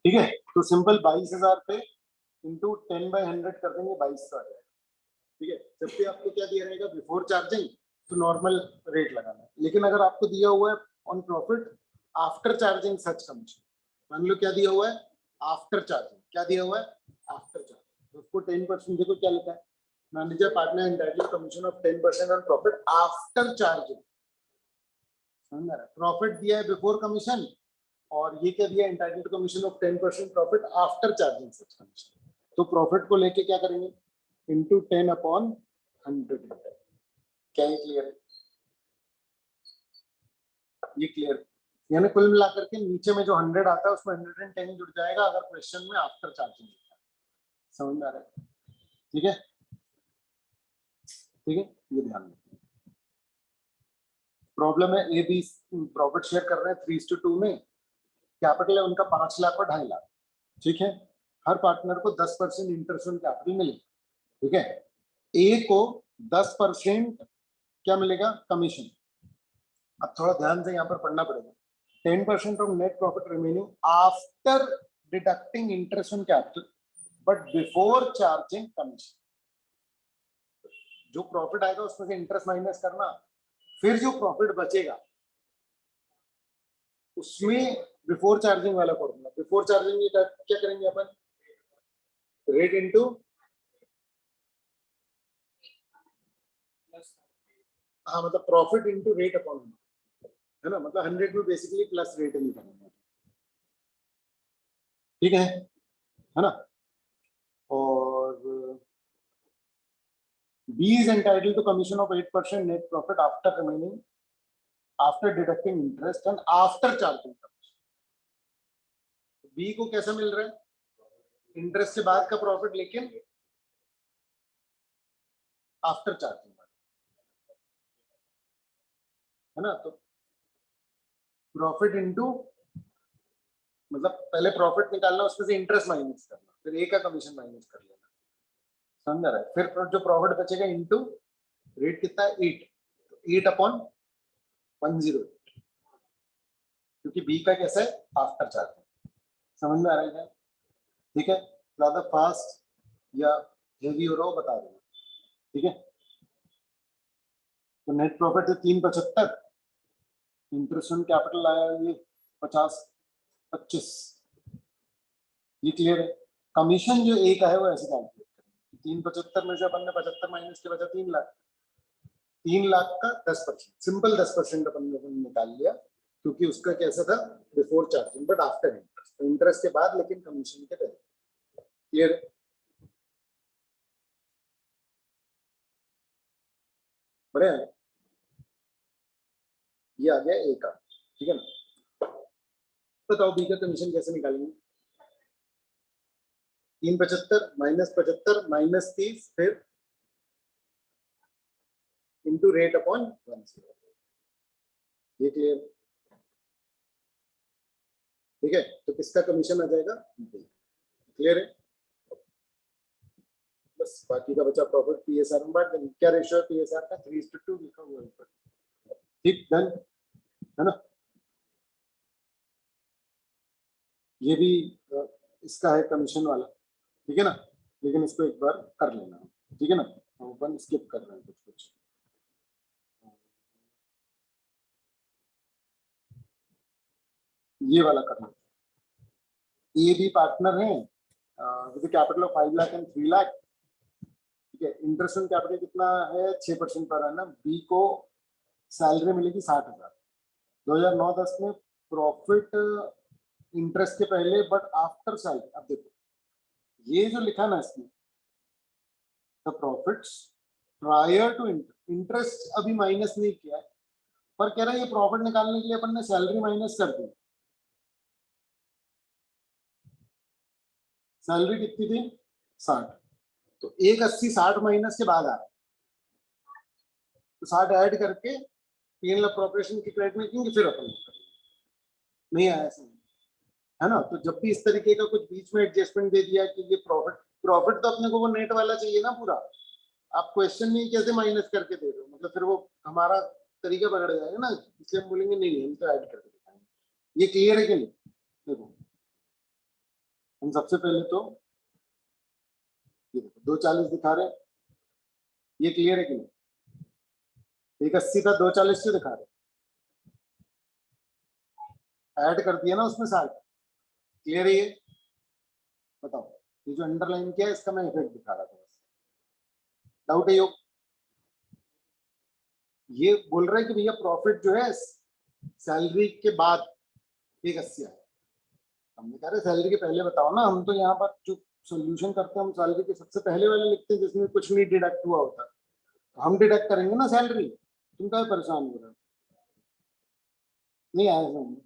ठीक है, तो सिंपल 22,000 पे इंटू 10/100 कर देंगे 2200 आ जाएगा। ठीक है, जब भी आपको क्या दिया रहेगा बिफोर चार्जिंग तो नॉर्मल रेट लगाना है, लेकिन अगर आपको दिया हुआ है on profit after charging such commission, मान लो क्या दिया हुआ है आफ्टर चार्जिंग, क्या दिया हुआ है आफ्टर चार्जिंग, तो उसको 10% देखो क्या लिखा है, manager partner entitled commission of 10% on profit after charging. समझ रहा है, प्रॉफिट दिया है बिफोर कमीशन और ये क्या दिया entitled commission of 10% profit after charging such commission. तो प्रॉफिट को लेके क्या करेंगे इंटू 10/100। क्या ये क्लियर है? ये क्लियर है, यानी कुल मिलाकर के नीचे में जो 100 आता है उसमें 110 जुड़ जाएगा अगर क्वेश्चन में आफ्टर चार्जिंग लिखा है। समझ में आ रहा है? ठीक है, ठीक है, ये ध्यान रखिए। प्रॉब्लम है ए बी प्रॉफिट शेयर कर रहे हैं 3:2 में, कैपिटल है उनका 5 लाख और 2.5 लाख। ठीक है, हर पार्टनर को 10% इंटरेस्ट ऑन कैपिटल मिलेगा। ठीक है, ए को 10% क्या मिलेगा कमीशन। अब थोड़ा ध्यान से यहाँ पर पढ़ना पड़ेगा, 10% of net profit remaining after deducting interest on capital but before charging commission. जो प्रॉफिट आएगा उसमें से इंटरेस्ट माइनस करना, फिर जो प्रॉफिट बचेगा उसमें बिफोर चार्जिंग वाला फॉर्मूला, बिफोर चार्जिंग क्या करेंगे अपन, रेट इनटू, हाँ मतलब प्रॉफिट इनटू रेट अपॉन, है ना, मतलब 100 में बेसिकली प्लस रेट नहीं करेंगे। ठीक है ना, और B is entitled to commission of 8% net profit after remaining, after deducting interest and after charging commission. B को कैसा मिल रहा है इंटरेस्ट से बाद का प्रॉफिट लेकिन आफ्टर चार्जिंग, है ना, तो प्रॉफिट इनटू मतलब पहले प्रॉफिट निकालना उसमें से इंटरेस्ट माइनस करना फिर ए का कमीशन माइनस कर लेना। समझ रहा है, फिर जो प्रॉफिट बचेगा इनटू रेट कितना है 8, तो 8/108 क्योंकि बी का कैसा है आफ्टर चार्जिंग। समझ में आ रहा है क्या? ठीक है, ज्यादा फास्ट या हेवी हो रहा हो बता देना। ठीक है, तो नेट प्रॉफिट है 375, इंटरेस्ट ऑन कैपिटल आया ये 50/25, ये क्लियर है। कमीशन जो एक है वो ऐसे कैलकुलेट करेंगे, 375 में से अपन ने 75 माइनस के बचा 3 लाख, 3 लाख का 10%, सिंपल 10% अपन ने निकाल लिया क्योंकि उसका कैसा था before charging but after interest, interest के बाद लेकिन कमीशन के पहले। क्लियर, बढ़िया, ये आ गया ए का। ठीक है ना, बताओ बी का कमीशन कैसे निकालेंगे, 375 माइनस 75 माइनस 30 फिर इंटू रेट अपॉन 10। ये क्लियर, ठीक है, तो किसका कमीशन आ जाएगा, क्लियर है। बस बाकी का बचा प्रॉफिट पीएसआर में बांट देंगे, क्या रेशियो है पीएसआर का 3:2 लिखा हुआ है ऊपर। ठीक, डन, है ना, ये भी इसका है कमीशन वाला। ठीक है ना, लेकिन इसको एक बार कर लेना, ठीक है ना, हम अपन स्किप कर रहे हैं कुछ कुछ। ये वाला करना, ए बी पार्टनर है with capital of 5 lakh and 3 lakh. ठीक है, इंटरेस्ट ऑन कैपिटल कितना है 6% पर एनम, बी को सैलरी मिलेगी 60,000, 2009-10 में प्रॉफिट इंटरेस्ट के पहले बट आफ्टर सैलरी। अब देखो ये जो लिखा ना इसमें the profits prior to interest अभी माइनस नहीं किया है, पर कह रहा है ये प्रॉफिट निकालने के लिए अपन ने सैलरी माइनस कर दी। सैलरी कितनी थी 60, तो 180 माइनस के बाद आ रहा है, तो 60 ऐड करके पीएनएल अप्रोप्रिएशन की क्रेडिट मेकिंग फिर अपन नहीं आया समझ, है ना। तो जब भी इस तरीके का कुछ बीच में एडजस्टमेंट दे दिया कि ये प्रॉफिट, प्रॉफिट तो अपने को वो नेट वाला चाहिए ना पूरा, आप क्वेश्चन में कैसे माइनस करके दे रहे हो, मतलब फिर वो हमारा तरीका पकड़ जाएगा ना, इसलिए हम बोलेंगे नहीं हम तो ऐड करके दिखाएंगे। ये क्लियर है कि नहीं? देखो हम सबसे पहले तो ये देखो 240 दिखा रहे हैं, ये क्लियर है कि नहीं? 180 था, 240 से दिखा रहे, ऐड कर दिया ना उसमें 60। क्लियर है ये? बताओ, ये जो अंडरलाइन किया है इसका मैं इफेक्ट दिखा रहा था बस। डाउट है योग? ये बोल रहा है कि भैया प्रॉफिट जो है सैलरी के बाद 180 आया। हमने कहा रहे सैलरी के पहले बताओ ना, हम तो यहाँ पर जो सोल्यूशन करते हैं हम सैलरी के सबसे पहले वाले लिखते हैं जिसमें कुछ नहीं डिडक्ट हुआ होता, तो हम डिडक्ट करेंगे ना सैलरी। तुम क्या परेशान हो रहे हो? नहीं आया समझ?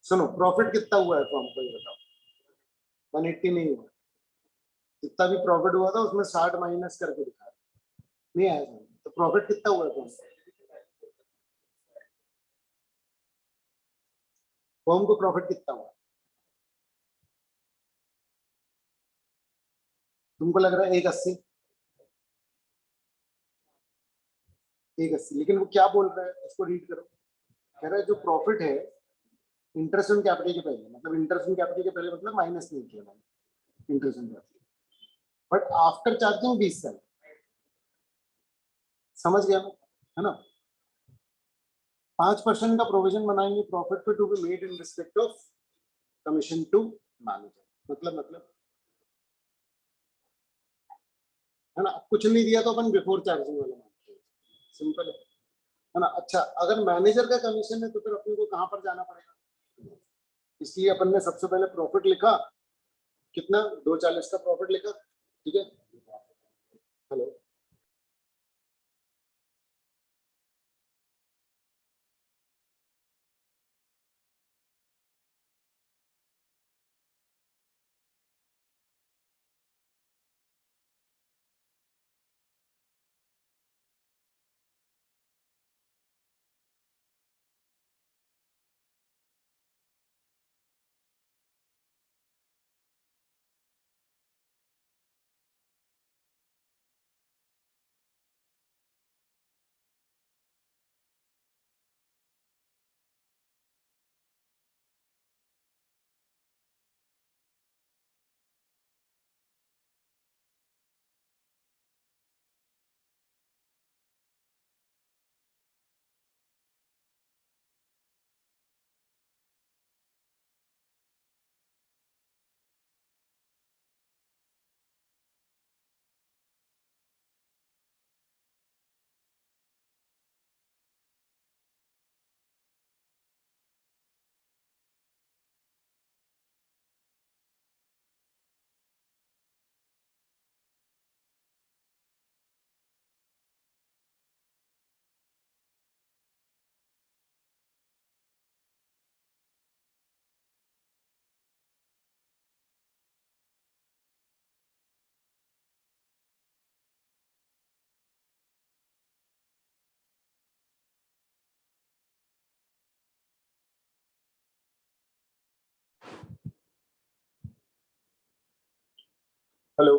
सुनो, प्रॉफिट कितना हुआ है तो हमको ये बताओ। 180 नहीं हुआ, जितना भी प्रॉफिट हुआ था उसमें 60 माइनस करके दिखा। नहीं आया समझ? तो प्रॉफिट कितना हुआ है तो फर्म को प्रॉफिट कितना हुआ? तुमको लग रहा है 180? 180, लेकिन वो क्या बोल रहा है इसको रीड करो। कह रहा है जो प्रॉफिट है इंटरेस्ट ऑन कैपिटल के पहले, मतलब इंटरेस्ट ऑन कैपिटल के पहले मतलब माइनस नहीं किया मैंने interest on capital, but after charging 20 साल। समझ गया मैं, है ना? 5% का प्रोविजन बनाएंगे प्रॉफिट पे to be made in respect of commission to manager. मतलब है ना? कुछ नहीं दिया तो अपन बिफोर चार्जिंग वाला मानते हैं, सिंपल है ना? अच्छा, अगर मैनेजर का कमीशन है तो फिर अपने को कहां पर जाना पड़ेगा? इसलिए अपन ने सबसे पहले प्रॉफिट लिखा, कितना? 240 का प्रॉफिट लिखा, ठीक है? हेलो, हेलो,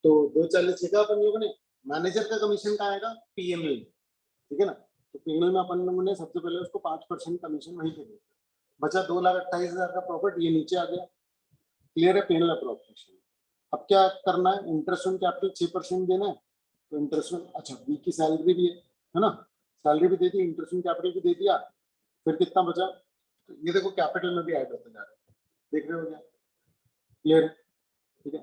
तो 240 लिखा अपन लोगों ने। मैनेजर का कमीशन कहाँ आएगा? पीएमएल, ठीक है ना? तो पीएमएल में अपन लोगों ने सबसे पहले उसको 5% कमीशन वहीं पे दिया, बचा 2,28,000 का प्रॉफिट, ये नीचे आ गया। क्लियर है? PNL appropriation. अब क्या करना है? इंटरेस्ट ऑन कैपिटल 6% देना है, तो इंटरेस्ट ऑन, अच्छा वीक की सैलरी भी है ना? सैलरी भी दे दी, इंटरेस्ट ऑन कैपिटल भी दे दिया, फिर कितना बचा? तो ये देखो कैपिटल में भी ऐड होता जा रहा है, देख रहे हो क्या? क्लियर है? ठीक है,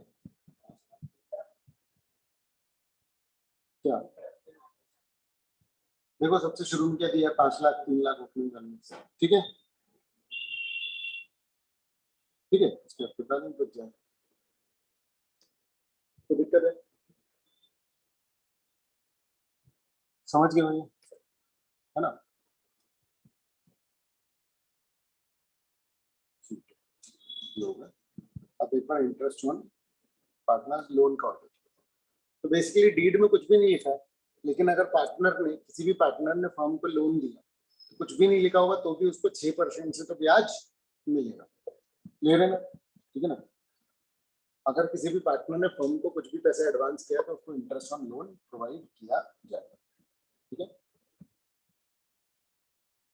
क्या देखो सबसे शुरू में क्या दिया? 5 लाख 3 लाख ओपनिंग करने से, ठीक है? ठीक है, इसके कितना दिन बच जाए तो दिक्कत है? समझ गए भैया, है ना? ठीक है, ये होगा। अब एक बार इंटरेस्ट ऑन पार्टनर्स लोन का ऑर्डर। तो बेसिकली डीड में कुछ भी नहीं लिखा है, लेकिन अगर पार्टनर ने, किसी भी पार्टनर ने फर्म को लोन दिया तो कुछ भी नहीं लिखा होगा तो भी उसको 6% से तो ब्याज मिलेगा। क्लियर है ना? ठीक है ना? अगर किसी भी पार्टनर ने फर्म को कुछ भी पैसे एडवांस किया तो उसको इंटरेस्ट ऑन लोन प्रोवाइड किया जाएगा। ठीक है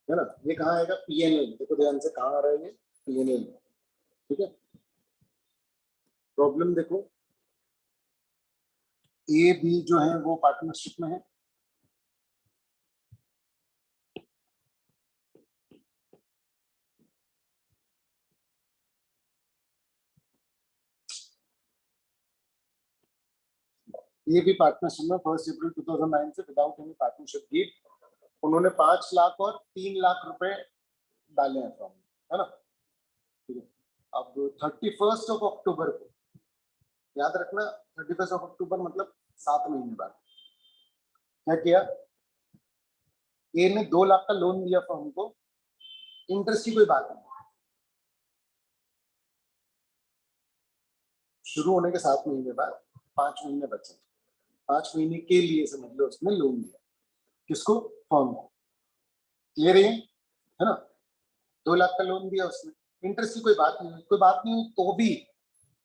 ना। ये कहाँ आएगा? पीएनएल। देखो ध्यान से, कहाँ आ रहा है ये? पीएनएल। ठीक है। प्रॉब्लम देखो, ए बी जो है वो पार्टनरशिप में है, ये भी पार्टनरशिप में 1 अप्रैल 2009 से विदाउट एनी पार्टनरशिप डीड उन्होंने 5 लाख और 3 लाख रुपए डाले हैं फॉर्म में, है ना। ठीक है। अब 31 अक्टूबर को, याद रखना 31 अक्टूबर मतलब 7 महीने बाद, क्या किया? ए ने 2 लाख का लोन दिया फॉर्म को, इंटरेस्ट की कोई बात नहीं, शुरू होने के 7 महीने बाद 5 महीने बचे, 5 महीने के लिए समझ लो उसने लोन दिया, किसको? फॉर्म को। क्लियर है ना। 2 लाख का लोन दिया उसने, इंटरेस्ट की कोई बात नहीं हुई, कोई बात नहीं हुई तो भी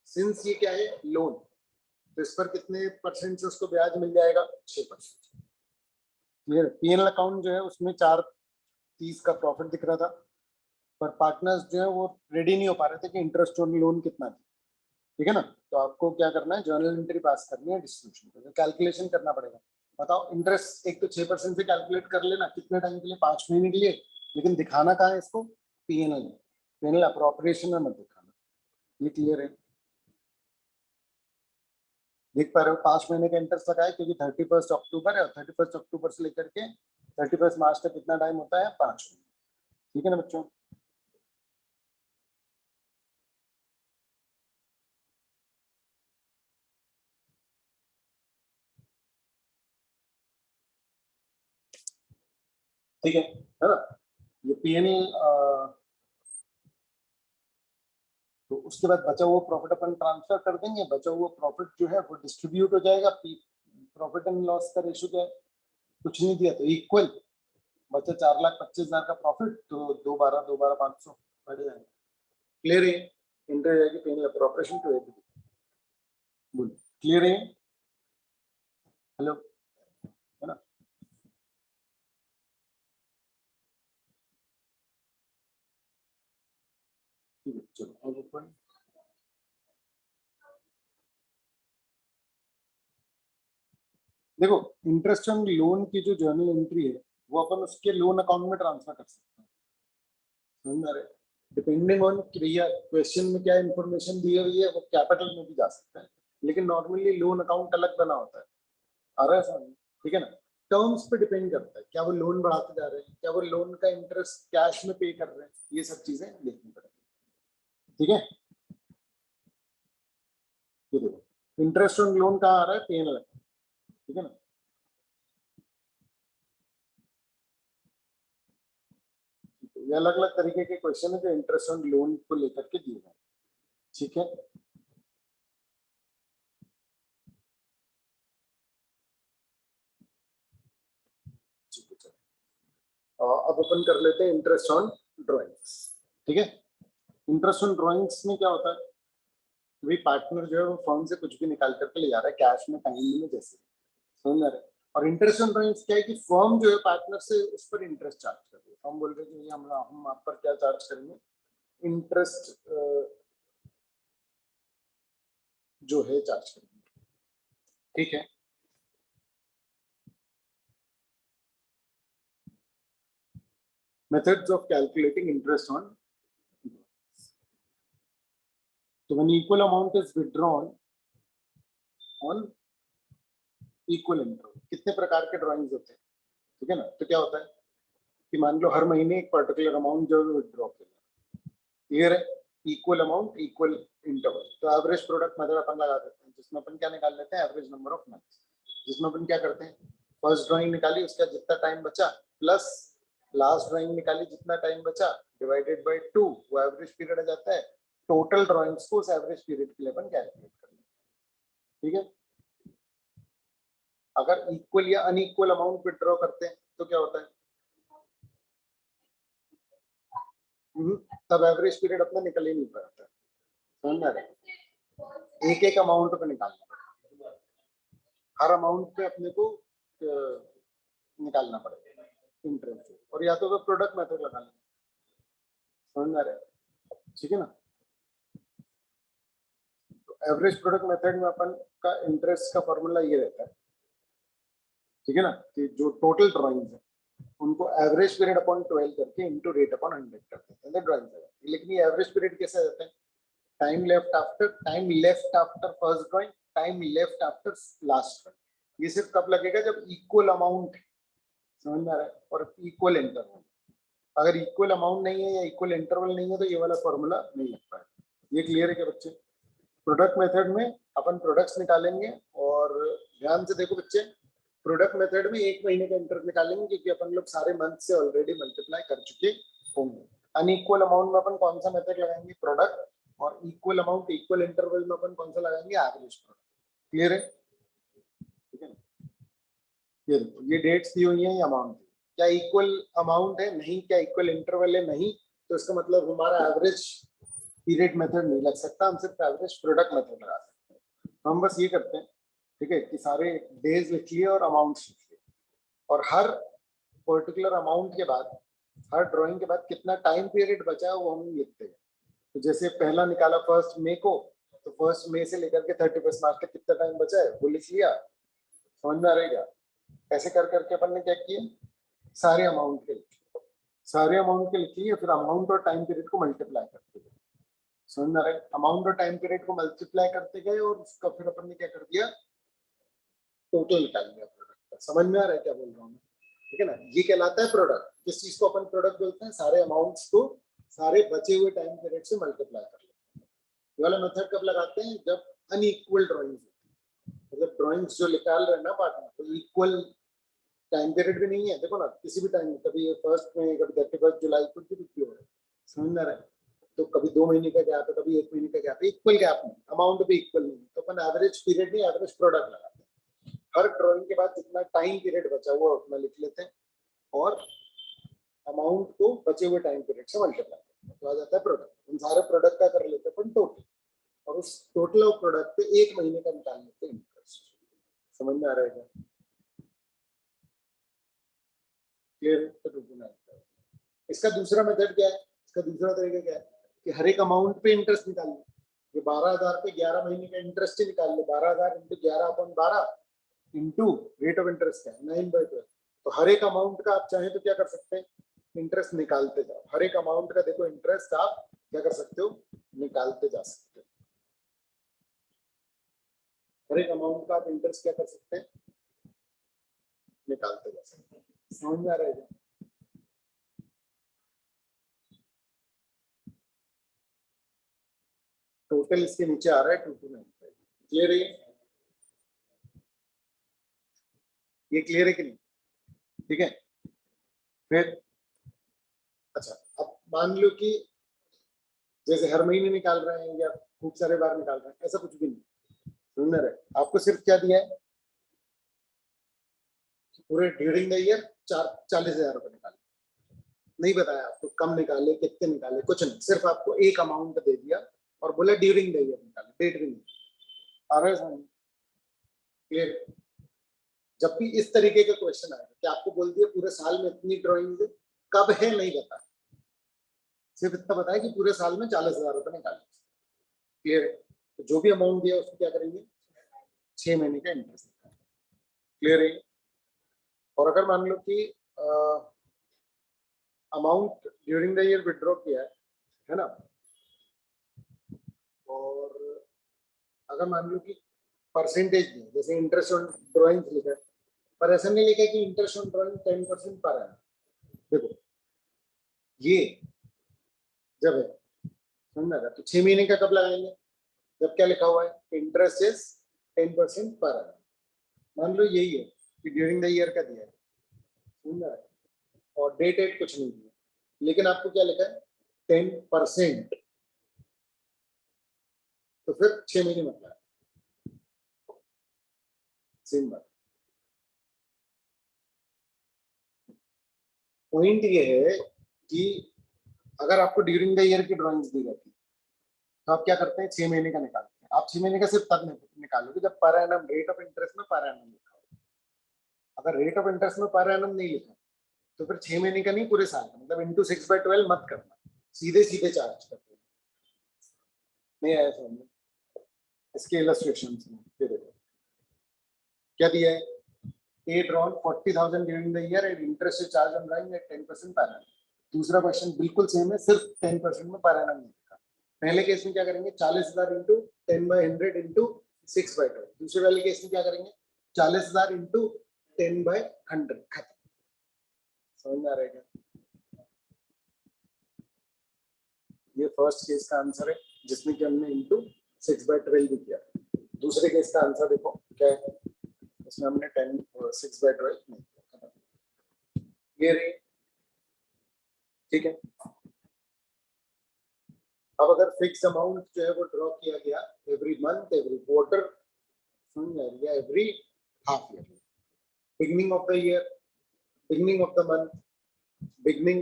सिंस ये क्या है? लोन, तो इस पर कितने परसेंट से उसको ब्याज मिल जाएगा? 6%। क्लियर। पीएनएल अकाउंट जो है उसमें 430 का प्रॉफिट दिख रहा था, पर पार्टनर्स जो है वो रेडी नहीं हो पा रहे थे कि इंटरेस्ट ऑन लोन कितना है। ठीक है ना। तो आपको क्या करना है? जर्नल एंट्री पास करनी है डिस्ट्रीब्यूशन को, कैलकुलेशन करना पड़ेगा। बताओ, इंटरेस्ट एक तो 6% से कैलकुलेट कर लेना, कितने टाइम के लिए? 5 महीने के लिए, लेकिन दिखाना कहाँ है इसको? पीएनएल में। पीएनएल अप्रोप्रिएशन में मत दिखाना। ये क्लियर है? देख पा रहे हो 5 महीने का इंटरेस्ट लगा है, क्योंकि 31 अक्टूबर है और 31 अक्टूबर से लेकर के 31 मार्च तक कितना टाइम होता है? 5 महीने। ठीक है ना बच्चों। ठीक है ना। ये पीएनएल, तो उसके बाद बचा हुआ प्रॉफिट अपन ट्रांसफर कर देंगे, बचा हुआ प्रॉफिट जो है वो डिस्ट्रीब्यूट हो जाएगा। प्रॉफिट एंड लॉस का रेशियो क्या है? कुछ नहीं दिया तो इक्वल, बचा 4,25,000 का प्रॉफिट, तो 2 12 2 12 500 बढ़ जाएगा। क्लियर है? इंटर जाएगी पीएनएल अप्रोप्रिएशन टू एबिलिटी। बोल, क्लियर है? हेलो, है ना। ठीक है, चलो अब अपन देखो, इंटरेस्ट ऑन लोन की जो जर्नल एंट्री है वो अपन उसके लोन अकाउंट में ट्रांसफर कर सकते हैं, समझ में आ रहा है? डिपेंडिंग ऑन क्वेश्चन में क्या इंफॉर्मेशन दी हुई है, वो कैपिटल में भी जा सकता है, लेकिन नॉर्मली लोन अकाउंट अलग बना होता है। आ रहा है समझ? ठीक है ना। टर्म्स पे डिपेंड करता है, क्या वो लोन बढ़ाते जा रहे हैं, क्या वो लोन का इंटरेस्ट कैश में पे कर रहे हैं, ये सब चीजें देखनी पड़ेगी। ठीक है। ये देखो, इंटरेस्ट ऑन लोन कहाँ आ रहा है? पीएनएल। ठीक है ना। ये अलग अलग तरीके के क्वेश्चन है जो इंटरेस्ट ऑन लोन को लेकर के दिए गए। ठीक है। ठीक है, चलो अब अपन कर लेते हैं इंटरेस्ट ऑन ड्राइंग्स। ठीक है। इंटरेस्ट ऑन ड्राइंग्स में क्या होता है? वही पार्टनर जो है वो फर्म से कुछ भी निकाल करके ले जा रहा है कैश में, टाइम में, जैसे समझ रहे हैं। और इंटरेस्ट ऑन ड्राइंग्स क्या है कि फर्म जो है पार्टनर से उस पर इंटरेस्ट चार्ज कर रही है। फर्म बोल रहे हैं कि हम आप पर क्या चार्ज करेंगे? इंटरेस्ट जो है चार्ज करेंगे। ठीक है। Methods of calculating interest on, तो when equal amount is withdrawn on equal interval, कितने प्रकार के ड्राइंग्स होते हैं? ठीक है ना। तो क्या होता है कि मान लो हर महीने एक पर्टिकुलर अमाउंट जो है विथड्रॉ किया, क्लियर है? इक्वल अमाउंट इक्वल इंटरवल, तो एवरेज प्रोडक्ट मेथड अपन लगा देते हैं, जिसमें अपन क्या निकाल लेते हैं? Average number of months. जिसमें अपन क्या करते हैं? फर्स्ट ड्राइंग निकाली, उसका जितना टाइम बचा, प्लस लास्ट ड्राइंग निकाली जितना टाइम बचा, डिवाइडेड बाय 2, वो एवरेज पीरियड आ जाता है। टोटल ड्राइंग्स को उस एवरेज पीरियड के लिए अपन कैलकुलेट कर लेते हैं। ठीक है। अगर इक्वल या अनइक्वल अमाउंट विथड्रॉ करते हैं तो क्या होता है? तब एवरेज पीरियड अपना निकल ही नहीं पाता, समझ में आ रहा है? एक एक अमाउंट पे निकालना पड़ेगा, हर अमाउंट पे अपने को निकालना पड़ेगा इंटरेस्ट, और या तो प्रोडक्ट मेथड लगा लेना, समझ में आ रहा है, ठीक है ना। तो एवरेज प्रोडक्ट मेथड में अपन का इंटरेस्ट का फॉर्मूला ये रहता है, ठीक है ना, कि जो टोटल ड्राइंग्स है उनको एवरेज पीरियड अपॉन 12 करके इनटू रेट अपॉन 100 करते हैं ड्राइंग से। लेकिन ये एवरेज पीरियड कैसे रहता है, time left after first drawing, time left after last drawing. ये सिर्फ कब लगेगा जब इक्वल अमाउंट, समझ में आ रहा है, और इक्वल इंटरवल। अगर इक्वल अमाउंट नहीं है या इक्वल इंटरवल नहीं है तो ये वाला फॉर्मूला नहीं लग पाएगा। ये क्लियर है क्या बच्चे? प्रोडक्ट मेथड में अपन प्रोडक्ट्स निकालेंगे, और ध्यान से देखो बच्चे, प्रोडक्ट मेथड में एक महीने का इंटरेस्ट निकालेंगे क्योंकि अपन लोग सारे मंथ से ऑलरेडी मल्टीप्लाई कर चुके होंगे। अनइक्वल अमाउंट में अपन कौन सा मेथड लगाएंगे, प्रोडक्ट, और इक्वल अमाउंट इक्वल इंटरवल में अपन कौन सा लगाएंगे, एवरेज प्रोडक्ट। क्लियर है? ठीक है, ये डेट्स दी हुई है, ये अमाउंट, क्या इक्वल अमाउंट है, नहीं, क्या इक्वल इंटरवल है, नहीं, तो इसका मतलब हमारा एवरेज पीरियड मेथड नहीं लग सकता, हम सिर्फ एवरेज प्रोडक्ट मेथड लगा सकते हैं। तो हम बस ये करते हैं, ठीक है, कि सारे डेज लिख लिए और अमाउंट लिख लिए, और हर पर्टिकुलर अमाउंट के बाद, हर ड्राइंग के बाद कितना टाइम पीरियड बचा है वो हम लिखते हैं। तो जैसे पहला निकाला 1 मई को, तो 1 मई से लेकर के 31 मार्च तक कितना टाइम बचा है वो लिख लिया, समझ में आ रहेगा। ऐसे कर करके अपन ने क्या किया, सारे अमाउंट के लिख लिए, फिर अमाउंट और टाइम पीरियड को मल्टीप्लाई करते गए, समझ में आ रहा है, अमाउंट और टाइम पीरियड को मल्टीप्लाई करते गए, और उसका फिर अपन ने क्या कर दिया, टोटल निकाल लिया प्रोडक्ट का। समझ में आ रहा है क्या बोल रहा हूँ मैं? ठीक है ना, ये कहलाता है प्रोडक्ट। किस चीज को अपन प्रोडक्ट बोलते हैं, सारे अमाउंट्स को सारे बचे हुए टाइम पीरियड से मल्टीप्लाई कर लेते हैं। ये वाला मेथड कब लगाते हैं, जब अनइक्वल ड्राइंग्स, मतलब ड्राइंग्स जो निकाल रहे हैं ना पार्टनर, तो इक्वल टाइम पीरियड भी नहीं है, देखो ना, किसी भी टाइम, कभी 1 मई, कभी 31 जुलाई, कुछ भी हो रहा है, समझ में आ रहा है। तो कभी 2 महीने का गैप है, कभी 1 महीने का गैप है, इक्वल गैप नहीं, अमाउंट भी इक्वल नहीं, तो अपन एवरेज पीरियड नहीं, एवरेज प्रोडक्ट लगाते हैं। हर ड्राइंग के बाद जितना टाइम पीरियड बचा हुआ उतना लिख लेते हैं, और अमाउंट को बचे हुए टाइम पीरियड से मल्टीप्लाई करते हैं, तो आ जाता है प्रोडक्ट। उन सारे प्रोडक्ट का कर लेते हैं अपन टोटल, और उस टोटल ऑफ प्रोडक्ट पे 1 महीने का निकाल लेते हैं इंटरेस्ट। समझ में आ रहा है? क्लियर? इसका दूसरा मेथड क्या है, इसका दूसरा तरीका क्या है कि हर एक अमाउंट पे इंटरेस्ट निकाल लो। ये 12,000 पे 11 महीने का इंटरेस्ट ही निकाल लो, 12,000 into 11/12 into rate of interest क्या है 9/12। तो हर एक अमाउंट का आप चाहें तो क्या कर सकते हैं, इंटरेस्ट निकालते जाओ। हर एक अमाउंट का देखो इंटरेस्ट आप क्या कर सकते हो, निकालते जा सकते हो। हर एक अमाउंट का आप इंटरेस्ट क्या कर सकते हैं, निकालते जा सकते हैं। समझ में आ रहा है? टोटल इसके नीचे आ रहा है 2295। क्लियर है? ये क्लियर है कि नहीं? ठीक है, फिर अच्छा, अब मान लो कि जैसे हर महीने निकाल रहे हैं या खूब सारे बार निकाल रहे हैं, ऐसा कुछ भी नहीं, समझ रहे, आपको सिर्फ क्या दिया है, पूरे ड्यूरिंग द ईयर 40,000 रुपए निकाले, नहीं बताया आपको कम निकाले कितने निकाले, कुछ नहीं, सिर्फ आपको एक अमाउंट दे दिया और बोला ड्यूरिंग द ईयर निकाले, डेट भी नहीं आ रहा है समझ? क्लियर? जब भी इस तरीके का क्वेश्चन आएगा कि आपको बोल दिया पूरे साल में इतनी ड्राइंग कब है नहीं बता, सिर्फ इतना बताया कि पूरे साल में 40,000 रुपए निकाले। क्लियर है? तो जो भी अमाउंट दिया उसको क्या करेंगे, 6 महीने का इंटरेस्ट। क्लियर है? और अगर मान लो कि amount during the year withdraw किया है ना, और अगर मान लो कि परसेंटेज दिया, जैसे इंटरेस्ट ऑन ड्राइंग लिखा है, पर ऐसा नहीं लिखा कि इंटरेस्ट ऑन ड्राइंग 10% पर है। देखो ये जब है, समझ रहा, तो 6 महीने का कब लगाएंगे, जब क्या लिखा हुआ है, इंटरेस्ट इज 10% पर है। मान लो यही है कि ड्यूरिंग द ईयर का दिया है, समझ रहा है, और डेट कुछ नहीं दिया, लेकिन आपको क्या लिखा है 10%, तो फिर 6 महीने मतलब सेम बात। पॉइंट ये है कि अगर आपको ड्यूरिंग द ईयर की ड्राइंग्स दी जाती है तो आप क्या करते हैं, 6 महीने का निकालते हैं, आप 6 महीने का सिर्फ तब निकालोगे जब per annum rate of interest में पर एनम लिखा हो। अगर रेट ऑफ इंटरेस्ट में पर एनम नहीं लिखा तो फिर 6 महीने का नहीं पूरे साल का, मतलब इंटू 6/12 मत करना, सीधे सीधे चार्ज कर देना। नहीं आया समझ में? इसके इलस्ट्रेशन में ये देखो क्या दिया है, A drawn 40,000 during the year and interest is charged on drawing at 10% per annum। दूसरा क्वेश्चन बिल्कुल सेम है, सिर्फ 10% में पर एनम लिखा। पहले केस में क्या करेंगे, 40,000 इंटू 10/100 इंटू 6/12। दूसरे वाले केस में क्या करेंगे, 40,000 इंटू 10/100। खत्म। समझ में आ रहा है क्या? ये फर्स्ट केस का आंसर है जिसमें कि हमने इंटू 6/12 भी किया। दूसरे केस का आंसर देखो क्या है, इसमें हमने 6/12 नहीं किया। ये रही, ठीक है। अब अगर फिक्स अमाउंट जो है वो ड्रॉ किया गया एवरी मंथ, एवरी क्वार्टर, या every half year, beginning of the year, beginning of the month, beginning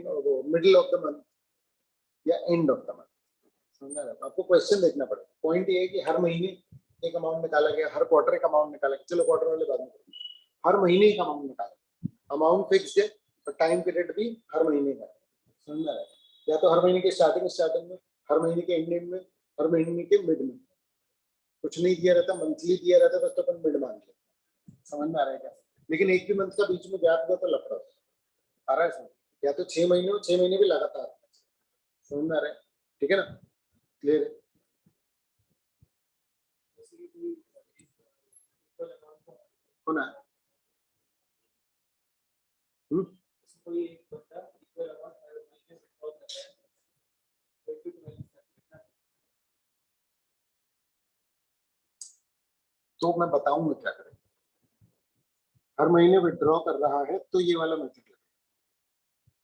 middle of the month या एंड ऑफ द मंथ, समझ रहे हो? आपको क्वेश्चन देखना पड़ेगा। पॉइंट ये है कि हर महीने एक अमाउंट निकाला गया, हर क्वार्टर एक अमाउंट निकाला गया। चलो क्वार्टर वाले बाद में, हर महीने एक अमाउंट निकाला, अमाउंट फिक्स्ड है और टाइम पीरियड भी हर महीने का, समझ रहे हो? या तो हर महीने के स्टार्टिंग में, हर महीने के एंडिंग में, हर महीने के मिड में। कुछ नहीं दिया रहता, मंथली दिया रहता बस, तो अपन मिड मान लेते हैं। समझ में आ रहा है क्या? लेकिन एक भी मंथ का बीच में गैप गया तो लफड़ा आ रहा है समझ? या तो 6 महीने हो, 6 महीने भी लगातार, समझ में आ रहा है? ठीक है ना, क्लियर है? होना तो मैं बताऊंगा क्या करें। हर महीने विड्रॉ कर रहा है तो ये वाला मेथड है।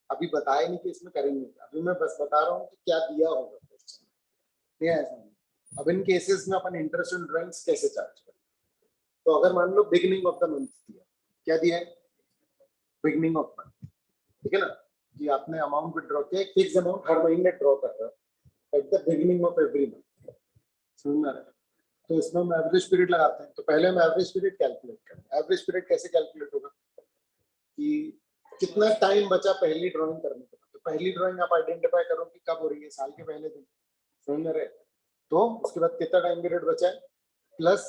अभी बताया नहीं कि इसमें करेंगे, अभी मैं बस बता रहा हूँ कि क्या दिया होगा क्वेश्चन, नहीं ऐसा नहीं। अब इन केसेस में अपन इंटरेस्ट ऑन ड्राइंग्स कैसे चार्ज करें? तो अगर मान लो बिगिनिंग ऑफ द मंथ दिया, क्या दिया है, बिगिनिंग ऑफ मंथ, ठीक है ना, कि आपने अमाउंट विड्रॉ किया, एक फिक्स अमाउंट हर महीने ड्रॉ कर रहा है at the beginning of every month, समझ में आ रहा है? तो इसमें हम एवरेज पीरियड लगाते हैं। तो पहले हम एवरेज पीरियड कैलकुलेट करें। एवरेज पीरियड कैसे कैलकुलेट होगा कि कितना टाइम बचा पहली ड्राइंग करने के बाद। तो पहली ड्राइंग आप आइडेंटिफाई करो कि कब हो रही है, साल के पहले दिन, समझ में रहे? तो उसके बाद कितना टाइम पीरियड बचा है, प्लस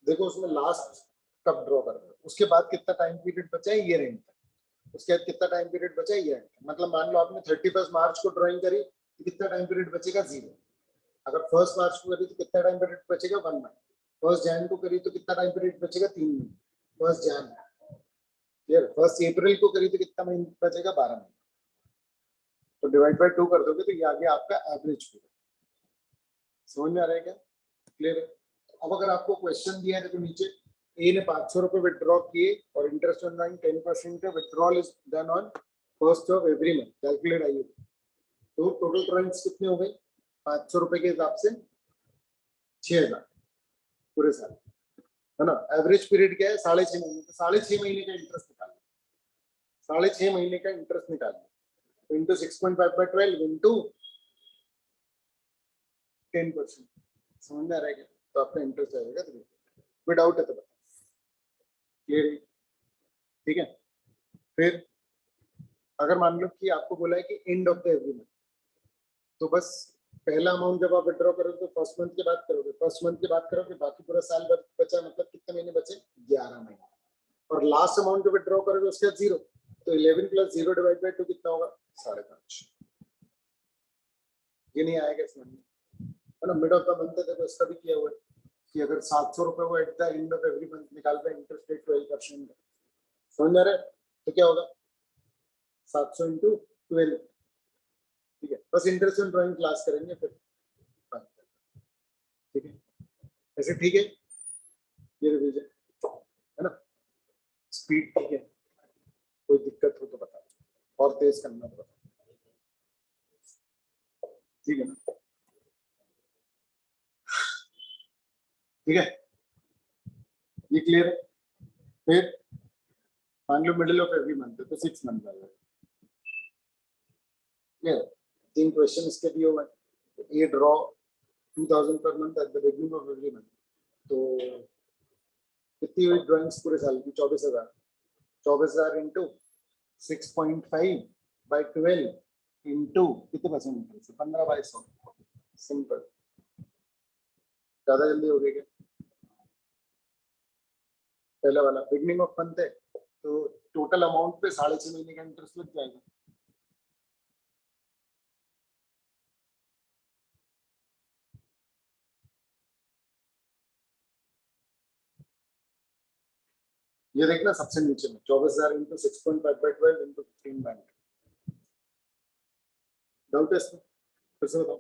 देखो उसमें लास्ट कब ड्रॉ कर रहे हो, उसके बाद कितना टाइम पीरियड बचा है ईयर एंड तक, उसके बाद कितना टाइम पीरियड बचा है ईयर एंड तक। मतलब मान लो आपने 31 मार्च को ड्राइंग करी तो कितना टाइम पीरियड बचेगा, 0। अगर 1 मार्च को करी तो कितना टाइम पीरियड बचेगा, 1 मंथ। 1 जैन को करी तो कितना टाइम पीरियड बचेगा, 3 महीने। 1 जैन, क्लियर? 1 अप्रैल को करी तो कितना महीना बचेगा, 12 महीने। तो डिवाइड बाय 2 कर दोगे तो ये आ गया आपका एवरेज पीरियड। समझ में आ रहा है क्या, क्लियर है? अब अगर आपको क्वेश्चन दिया है तो नीचे ए ने 500 रुपए विड्रॉ किए और इंटरेस्ट ऑन 10% का withdrawal is done on 1st of every month, calculate आइए। तो टोटल ड्रॉइंग्स कितने हो गए, 500 रुपए के हिसाब से 6,000 पूरे साल, है ना। एवरेज पीरियड क्या है, 6.5 महीने। तो 6.5 महीने का इंटरेस्ट निकालिए, 6.5 महीने का इंटरेस्ट निकालिए, तो इंटू 6.5/12 इंटू 10%। समझ में आ रहा है क्या? तो आपका इंटरेस्ट आएगा, कोई डाउट है तो बताओ, क्लियर है? ठीक है। फिर अगर मान लो कि आपको बोला है कि end of the every month, तो बस पहला अमाउंट जब आप विड्रॉ करोगे तो फर्स्ट मंथ के बाद करोगे, फर्स्ट मंथ के बाद करोगे, बाकी पूरा साल बचा, मतलब कितने महीने बचे, 11 महीने। और लास्ट अमाउंट जो विड्रॉ करोगे उसके बाद 0, तो 11 + 0 डिवाइड बाय 2 कितना होगा, 5.5। ये नहीं आएगा इसमें, है ना। मिड ऑफ द मंथ है, देखो इसका भी किया हुआ है कि अगर 700 रुपए वो at the end of every month निकाल रहे हैं, इंटरेस्ट रेट 12%, समझ में आ रहा है? तो क्या होगा, 700 × 12, ठीक है। बस इंटरेस्ट ऑन ड्राइंग क्लास करेंगे फिर, ठीक है। ऐसे ठीक है, ये रिवीजन है ना। स्पीड ठीक है, कोई दिक्कत हो तो बता, और तेज करना तो बता, ठीक है ना, ठीक है, ये क्लियर है। फिर मान low middle of every month है तो 6 मंथ आ जाएगा, क्लियर। 3 क्वेश्चन इसके दिए हुए हैं। A draw 2000 per month at the beginning of every month, तो कितनी हुई ड्राइंग्स पूरे साल की? 24,000। 24,000 इंटू 6.5 बाई 12 इंटू कितने परसेंट इंटरेस्ट? 15/100। सिंपल, ज्यादा जल्दी हो गई क्या? पहले वाला बिगिनिंग ऑफ मंथ है तो टोटल अमाउंट पे 6.5 महीने का इंटरेस्ट लग जाएगा। ये देखना सबसे नीचे में 24,000 into 6.5 by 12 into 15 bank. Doubt है इसमें? फिर से बताओ,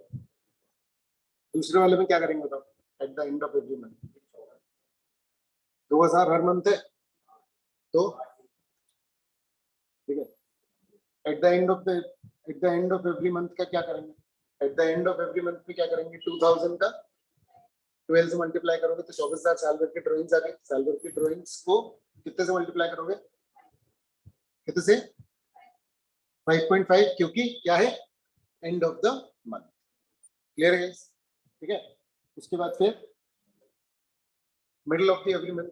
दूसरे वाले में क्या करेंगे बताओ? At the end of every month 2,000 her month है, तो ठीक है, at the end of every month का क्या करेंगे? At the end of every month में क्या करेंगे? 2,000 का 12 से मल्टीप्लाई करोगे तो 24,000 साल भर की ड्राइंग्स आ गई। साल भर की ड्राइंग्स को कितने से मल्टीप्लाई करोगे? कितने से? 5.5, क्योंकि क्या है? End of the month. Clear है? ठीक है, उसके बाद फिर middle of the every month,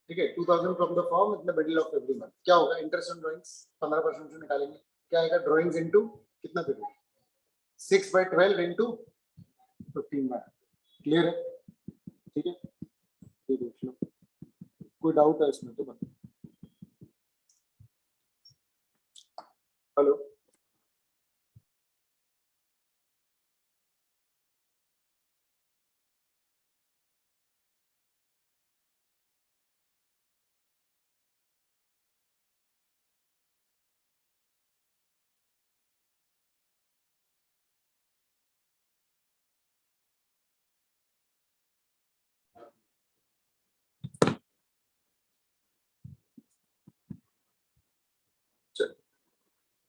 ठीक है, 2,000 from the form in the middle of every month. क्या होगा? इंटरेस्ट ऑन ड्राइंग्स 15% से निकालेंगे। क्या आएगा? ड्राइंग्स इनटू कितना पीरियड? 6/12 इंटू 15। क्लियर है? ठीक है, ये देख लो, कोई डाउट है इसमें तो बताओ। हेलो,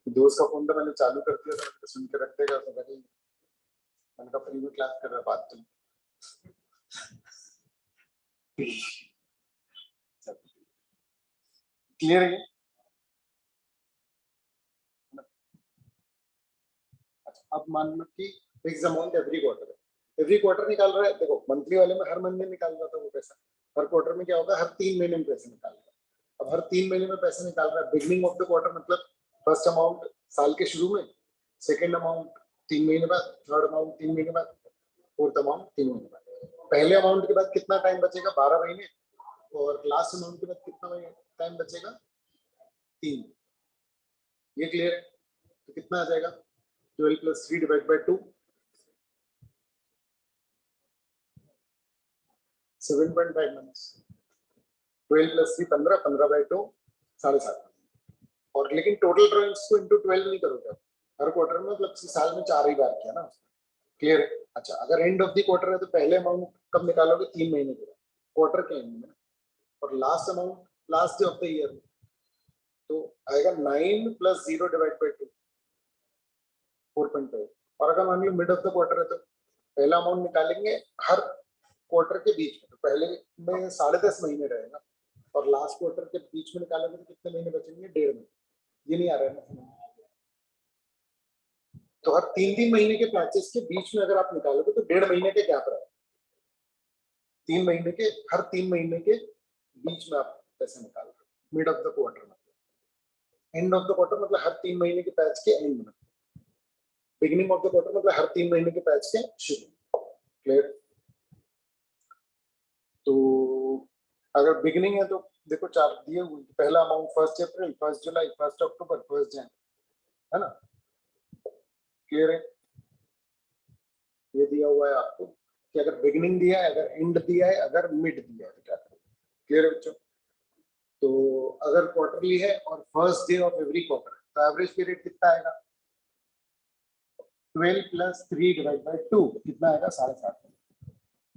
दोस्त का फोन था, मैंने चालू कर दिया था, मैंने सुन के रख देगा तो मैंने कहा फ्री में क्लास कर रहा, बात तो क्लियर है? अच्छा, अब मान लो कि फिक्स अमाउंट एवरी क्वार्टर निकाल रहा है। देखो मंथली वाले में हर महीने निकाल रहा था वो पैसा, हर क्वार्टर में क्या होगा? हर 3 महीने में पैसे निकाल रहा है। अब हर 3 महीने में पैसे निकाल रहा है, बिगनिंग ऑफ द क्वार्टर मतलब फर्स्ट अमाउंट साल के शुरू में, सेकेंड अमाउंट 3 महीने बाद, थर्ड अमाउंट 3 महीने बाद, फोर्थ अमाउंट 3 महीने बाद। पहले अमाउंट के बाद कितना टाइम बचेगा? 12 महीने। और लास्ट अमाउंट के बाद कितना टाइम बचेगा? 3। ये क्लियर है? तो कितना आ जाएगा? 12 + 3 डिवाइड बाई 2, 7.5 मंथ्स। 12 + 3 15, 15/2 7.5। और लेकिन टोटल ड्राइंग्स को इंटू 12 नहीं करोगे हर क्वार्टर में, मतलब साल में 4 ही बार किया ना। क्लियर है? अच्छा, अगर एंड ऑफ द क्वार्टर है तो पहले अमाउंट कब निकालोगे? 3 महीने के बाद, क्वार्टर के एंड में। और last amount last day of the year, तो आएगा 9 + 0 डिवाइड बाई 2, 4.5। और अगर मान लो मिड ऑफ द क्वार्टर है तो पहला अमाउंट निकालेंगे हर क्वार्टर के बीच में, तो पहले में 10.5 महीने रहेगा, और लास्ट क्वार्टर के बीच में निकालेंगे तो कितने महीने बचेंगे? 1.5 महीने। ये नहीं आ रहा है ना? तो हर 3-3 महीने के पैचेस के बीच में अगर आप निकालोगे तो 1.5 महीने के गैप रहे। 3 महीने के, हर 3 महीने के बीच में आप पैसे निकाल रहे हो। मिड ऑफ द क्वार्टर मतलब, एंड ऑफ द क्वार्टर मतलब हर 3 महीने के पैच के एंड में, बिगिनिंग ऑफ द क्वार्टर मतलब हर 3 महीने के पैच के शुरू। क्लियर? तो अगर बिगिनिंग है तो देखो 4 दिए हुए, पहला अमाउंट 1 अप्रैल, 1 जुलाई, 1 अक्टूबर, 1 जनवरी, है ना? क्लियर है? ये दिया हुआ है आपको कि अगर बिगिनिंग दिया है, अगर एंड दिया है, अगर मिड दिया है तो क्या करें। क्लियर है बच्चों? तो अगर क्वार्टरली है और first day of every quarter तो एवरेज पीरियड कितना आएगा? 12 + 3 डिवाइड बाई 2 कितना आएगा? 7.5।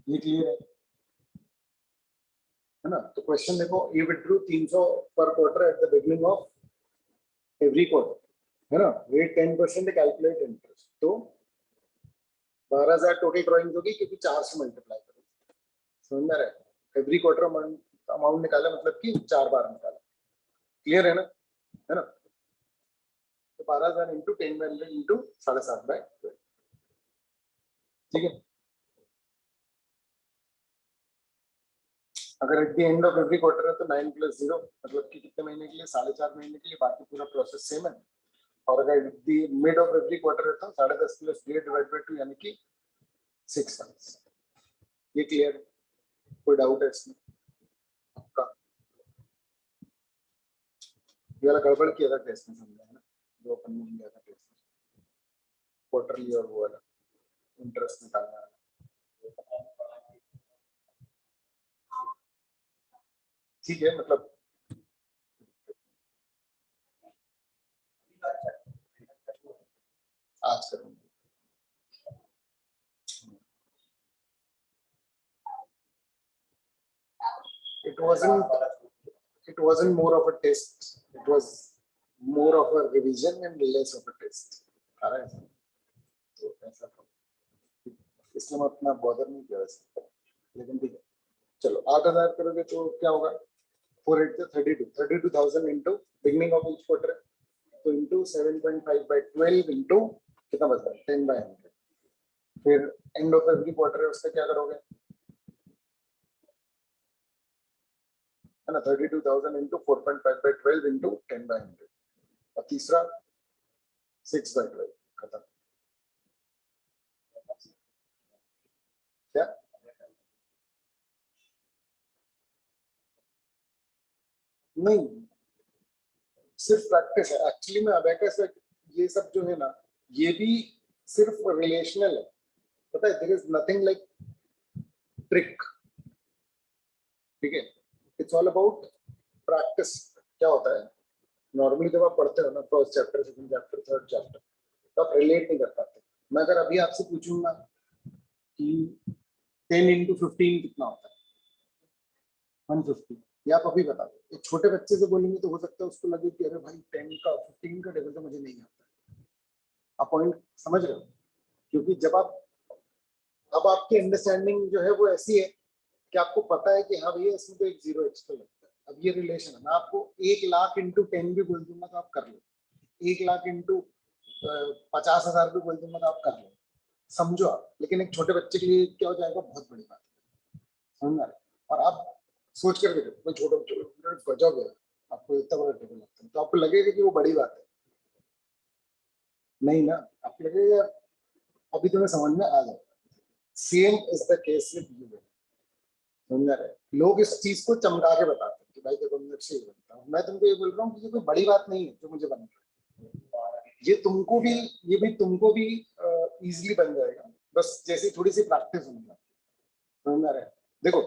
ये क्लियर है ना? तो क्वेश्चन देखो, ये विड्रू 300 पर quarter at the beginning of every quarter, है ना? रेट 10% कैलकुलेट इंटरेस्ट, तो 12,000 टोटल ड्राइंग होगी, क्योंकि 4 से मल्टीप्लाई करो। समझ में आ रहा है? एवरी क्वार्टर अमाउंट निकाला मतलब कि 4 बार निकाला। क्लियर है ना? है ना? तो 12,000 इंटू 10 इंटू 7.5/12, ठीक है? अगर at the end of every quarter है तो 9 + 0 मतलब कि कितने महीने के लिए, 4.5 महीने के लिए, बाकी पूरा प्रोसेस सेम है। और अगर at the mid of every quarter है तो 10.5 + 8/2 यानी कि 6 मंथ्स। ये क्लियर है? कोई डाउट है इसमें आपका? ये वाला गड़बड़ किया था टेस्ट में, समझा है ना, जो अपन ने लिया था टेस्ट में, क्वार्टरली और वो वाला इंटरेस्ट निकालना है। ठीक है, मतलब आज करूंगी। It wasn't more of a test. It was more of a revision and less of a test. तो ऐसा था, इसलिए मैं अपना बॉदर नहीं किया वैसे, लेकिन ठीक है। चलो 8,000 करोगे तो क्या होगा, 4 8 32,000 into beginning of each quarter, तो इंटू 7.5/12 इंटू कितना बच रहा है 10/100। फिर एंड ऑफ एवरी क्वार्टर है उसका क्या करोगे, है ना, 32,000 इंटू 4.5/12 इंटू 10/100, और तीसरा 6/12 खत्म। क्या नहीं, सिर्फ प्रैक्टिस है एक्चुअली में। अबेकस ये सब जो है ना, ये भी सिर्फ रिलेशनल है, पता है, there is nothing like trick, ठीक है। It's all about practice. क्या होता है, नॉर्मली जब आप पढ़ते हो ना first chapter, second chapter, third chapter, तो आप रिलेट नहीं कर पाते। मैं अगर अभी आपसे पूछूंगा कि 10 × 15 कितना होता है, 150, ये आप अभी बता दो। एक छोटे बच्चे से बोलेंगे तो हो सकता है उसको लगे कि अरे भाई 10 का 15 का टेबल तो मुझे नहीं आता। आप पॉइंट समझ रहे हो? क्योंकि जब आप, अब आपकी अंडरस्टैंडिंग जो है वो ऐसी है कि आपको पता है कि हाँ भैया इसमें तो एक 0 एक्स्ट्रा लगता है। अब ये रिलेशन है, मैं आपको 1,00,000 × 10 भी बोल दूंगा तो आप कर लो, 1,00,000 × 50,000 भी बोल दूंगा तो आप कर लो, समझो आप। लेकिन एक छोटे बच्चे के लिए क्या हो जाएगा, बहुत बड़ी बात है, समझ रहे? और आप सोच कर देखो, मैं छोटा बच्चा गजब है, आपको इतना बड़ा टेबल लगता है तो आपको लगेगा कि वो बड़ी बात है, नहीं ना, आपको लगेगा यार अभी तुम्हें समझ में आ जाएगा। Same is the case with you, समझ रहे? लोग इस चीज को चमका के बताते हैं कि भाई देखो मैं अच्छी बनता हूँ, मैं तुमको ये बोल रहा हूँ कि ये कोई बड़ी बात नहीं है जो मुझे बन रहा है, ये तुमको भी, ये भी तुमको भी इजीली बन जाएगा, बस जैसे थोड़ी सी प्रैक्टिस होनी चाहिए, समझ रहे? देखो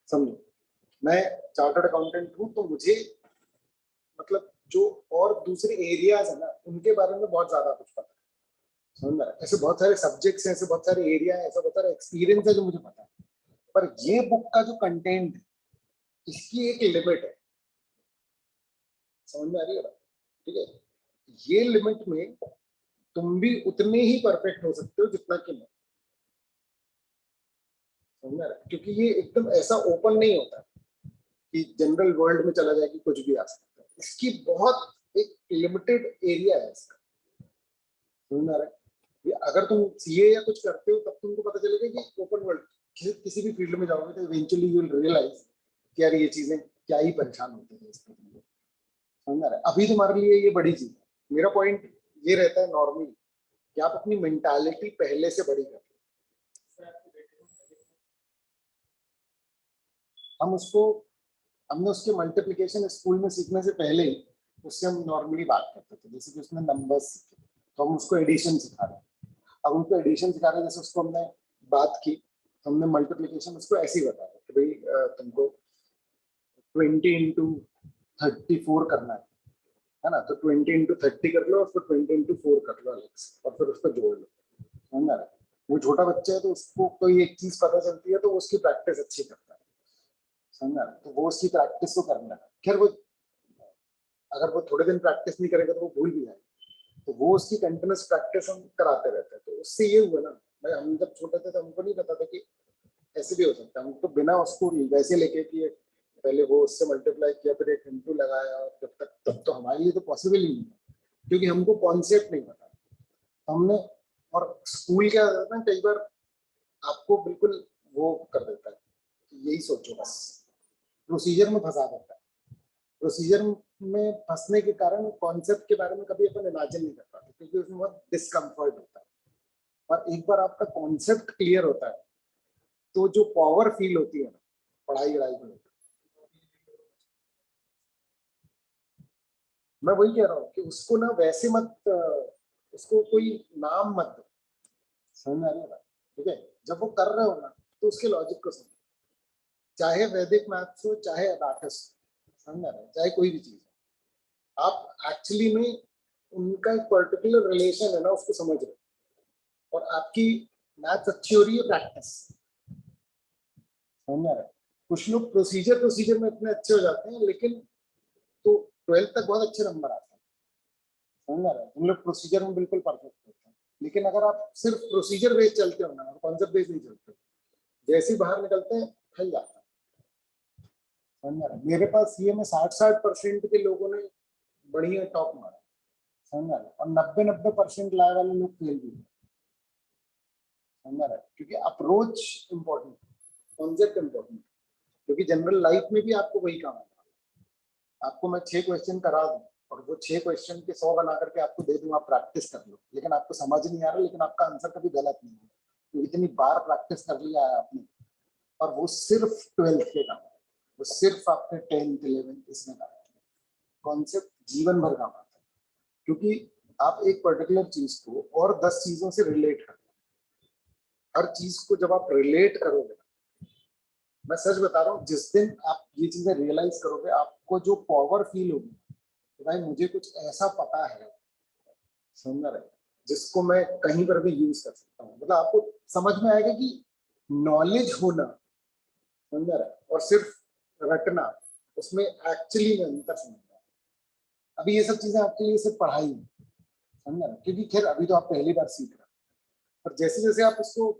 समझो, मैं चार्टर्ड अकाउंटेंट हूँ तो मुझे मतलब जो और दूसरे एरियाज है ना उनके बारे में बहुत ज्यादा कुछ पता है, समझ रहे? ऐसे बहुत सारे सब्जेक्ट्स हैं, ऐसे बहुत सारे एरिया है, ऐसा बहुत सारा एक्सपीरियंस है जो मुझे पता है। पर ये बुक का जो कंटेंट है इसकी एक लिमिट है, समझ में आ रही है बात? ठीक है, ये लिमिट में तुम भी उतने ही परफेक्ट हो सकते हो जितना कि मैं, समझ में आ रहा है? क्योंकि ये एकदम ऐसा ओपन नहीं होता कि जनरल वर्ल्ड में चला जाए कि कुछ भी आ सकता है, इसकी बहुत एक लिमिटेड एरिया है इसका, समझ में आ रहा है? ये अगर तुम सीए या कुछ करते हो तब तुमको पता चलेगा कि ओपन वर्ल्ड, किसी भी फील्ड में जाओगे तो इवेंचुअली यू विल रियलाइज कि यार ये चीजें क्या ही परेशान होती है इसमें, समझ में आ रहा है? अभी तुम्हारे लिए ये बड़ी चीज है। मेरा पॉइंट ये रहता है नॉर्मली कि आप अपनी मेंटालिटी पहले से बड़ी कर, हम उसको, हमने उसके मल्टीप्लिकेशन स्कूल में सीखने से पहले ही उससे हम नॉर्मली बात करते थे, जैसे कि उसमें नंबर्स सीखे तो हम उसको एडिशन सिखा रहे हैं। अब उनको एडिशन सिखा रहे हैं, जैसे उसको हमने बात की तो हमने मल्टीप्लिकेशन उसको ऐसे ही बताया कि भाई तुमको 20 × 34 करना है ना, तो 20 × 30 कर लो और फिर 20 × 4 कर लो अलग से, और फिर उसको जोड़ लो, समझ रहा है? वो छोटा बच्चा है तो उसको कोई एक चीज पता चलती है तो वो उसकी प्रैक्टिस अच्छी करता है, समझ रहा है? तो वो उसकी प्रैक्टिस को करना है। खैर वो अगर वो थोड़े दिन प्रैक्टिस नहीं करेगा तो वो भूल भी जाएगा, तो वो उसकी कंटिन्यूस प्रैक्टिस हम कराते रहते हैं। तो उससे ये हुआ ना, भाई हम जब छोटे थे तो हमको नहीं पता था कि ऐसे भी हो सकता है, हम तो बिना उसको वैसे लेके कि पहले वो उससे मल्टीप्लाई किया फिर एक इंटू लगाया, और जब तक तब तो हमारे लिए तो पॉसिबल ही नहीं था क्योंकि हमको कॉन्सेप्ट नहीं पता हमने। और स्कूल क्या होता है ना, कई बार आपको बिल्कुल वो कर देता है कि यही सोचो बस, प्रोसीजर में फंसा देता है। प्रोसीजर में फंसने के कारण कॉन्सेप्ट के बारे में कभी अपन इमेजिन नहीं कर पाते, क्योंकि उसमें बहुत डिस्कम्फर्ट होता है। और एक बार आपका कॉन्सेप्ट क्लियर होता है तो जो पावर फील होती है ना पढ़ाई वढ़ाई में, मैं वही कह रहा हूँ कि उसको ना वैसे मत, उसको कोई नाम मत दो, समझ में आ रही है बात? ठीक है, जब वो कर रहे हो ना तो उसके लॉजिक को समझो, चाहे वैदिक मैथ्स हो चाहे अबाकस, समझ में आ रहा है, चाहे कोई भी चीज हो, आप एक्चुअली में उनका एक पर्टिकुलर रिलेशन है ना उसको समझ रहे हो, और आपकी मैथ्स अच्छी हो रही है प्रैक्टिस, समझ में आ रहा है? कुछ लोग प्रोसीजर में इतने अच्छे हो जाते हैं, लेकिन तो 12th तक बहुत अच्छे नंबर आते हैं, समझ में आ रहा है? तुम लोग प्रोसीजर में बिल्कुल परफेक्ट होते हैं, लेकिन अगर आप सिर्फ प्रोसीजर बेस्ड चलते हो ना और कॉन्सेप्ट बेस्ड नहीं चलते, जैसे ही बाहर निकलते हैं फैल जाता है, समझ में आ रहा है? मेरे पास ये में 60% के लोगों ने बढ़िया टॉप मारा, समझ में आ रहा है? और 90% लाए वाले लोग फेल भी हुए, समझ में आ रहा है? क्योंकि अप्रोच इंपॉर्टेंट, कॉन्सेप्ट इंपॉर्टेंट, क्योंकि जनरल लाइफ में भी आपको वही काम है। आपको मैं 6 क्वेश्चन करा दूं और वो 6 क्वेश्चन के 100 बना करके आपको दे दूं, आप प्रैक्टिस कर लो, लेकिन आपको समझ नहीं आ रहा, लेकिन आपका आंसर कभी गलत नहीं है, तो इतनी बार प्रैक्टिस कर लिया है आपने, और वो सिर्फ 12th के काम है, वो सिर्फ आपके 10th 11th इसमें काम है, कॉन्सेप्ट जीवन भर काम आता है, क्योंकि आप एक पर्टिकुलर चीज को और 10 चीजों से रिलेट कर, हर चीज को जब आप रिलेट करोगे, मैं सच बता रहा हूँ, जिस दिन आप ये चीजें रियलाइज करोगे, आपको जो पावर फील होगी कि भाई मुझे कुछ ऐसा पता है, समझ रहे, जिसको मैं कहीं पर भी यूज कर सकता हूँ, मतलब आपको समझ में आएगा कि नॉलेज होना, समझ रहे, और सिर्फ रटना, उसमें एक्चुअली में अंतर समझ रहा है। अभी ये सब चीजें आपके लिए सिर्फ पढ़ाई है, समझ रहे, क्योंकि खैर अभी तो आप पहली बार सीख रहे हैं, पर जैसे जैसे आप उसको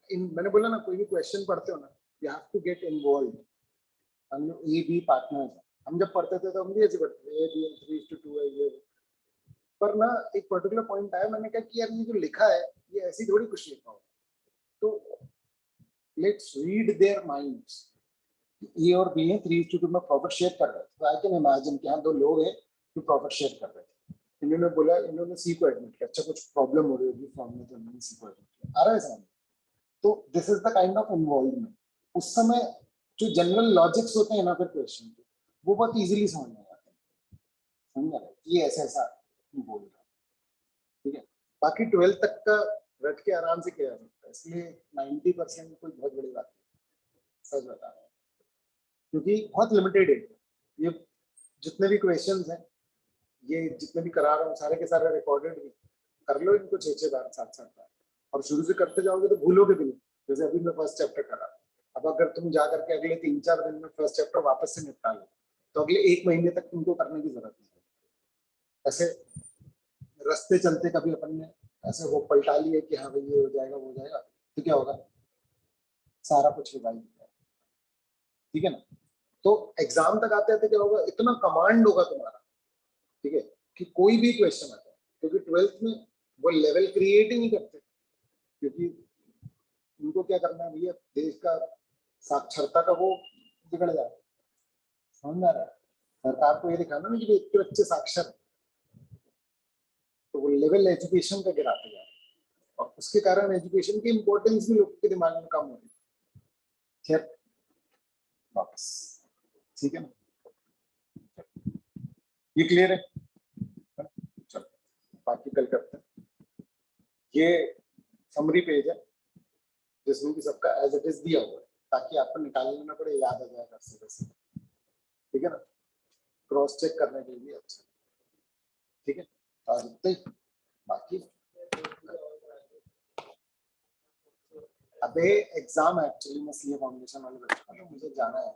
मैंने बोला ना, कोई भी क्वेश्चन पढ़ते हो ना, you have to get involve. हम लोग ए बी पार्टनर, हम जब पढ़ते थे तो हम भी ऐसे पढ़ते थे, ए बी 3:2 है ये, पर ना एक पर्टिकुलर पॉइंट आया, मैंने कहा कि यार ये जो लिखा है ये ऐसी थोड़ी कुछ लिखा हो, तो लेट्स रीड देयर माइंड्स, ए और बी है 3:2 में प्रॉफिट शेयर कर रहे थे, तो आई कैन इमेजिन कि हाँ 2 लोग हैं जो प्रॉफिट शेयर कर रहे थे, इन्होंने बोला, इन्होंने सी को एडमिट किया, अच्छा कुछ प्रॉब्लम हो रही होगी फॉर्म में, तो इन्होंने सी को एडमिट किया, आ रहा है समझ? तो this is the kind of involvement, उस समय जो जनरल लॉजिक्स होते हैं ना फिर क्वेश्चन के, वो बहुत इजीली समझ में आते हैं, समझ रहे, ये ऐसा ऐसा बोल रहा है, ठीक है। बाकी 12th तक का रट के आराम से किया जा सकता है, इसलिए 90% कोई बहुत बड़ी बात नहीं, सच बता रहा हूँ, क्योंकि बहुत लिमिटेड है ये, जितने भी क्वेश्चंस हैं, ये जितने भी करा रहा हूँ सारे के सारे रिकॉर्डेड भी कर लो इनको 6-6 बार 7-7 बार, और शुरू से करते जाओगे तो भूलोगे भी नहीं, जैसे अभी मैं फर्स्ट चैप्टर करा, अब अगर तुम जा करके अगले 3-4 दिन में फर्स्ट चैप्टर वापस से निपटा लो, तो अगले 1 महीने तक तुमको करने की जरूरत नहीं है। ऐसे रास्ते चलते कभी अपन ने ऐसे वो पलटा लिए कि हाँ भाई ये हो जाएगा वो हो जाएगा, तो क्या होगा, सारा कुछ रिवाइज हो जाएगा, ठीक है ना। तो एग्जाम तक आते आते क्या होगा, इतना कमांड होगा तुम्हारा, ठीक है, कि कोई भी क्वेश्चन आता है, क्योंकि 12th में वो लेवल क्रिएट ही नहीं करते, क्योंकि उनको क्या करना है भैया, देश का साक्षरता का वो बिगड़ जाए, समझ में आ रहा है? सरकार को ये दिखाना ना कि इतने बच्चे साक्षर, तो वो लेवल एजुकेशन का गिराते जा रहे हैं, और उसके कारण एजुकेशन की इंपॉर्टेंस भी लोगों के दिमाग में कम हो रही है। खैर वापस, ठीक है ना, ये क्लियर है? चलो बाकी कल करते हैं। ये समरी पेज है जिसमें कि सबका एज इट इज दिया हुआ है, ताकि आपको निकालना ना पड़े, याद आ जाएगा वैसे, ठीक है ना, क्रॉस चेक करने के लिए अच्छा, ठीक है, और इतना ही। बाकी अबे एग्जाम एक्चुअली में सीए फाउंडेशन वाले बच्चों का, तो मुझे जाना है।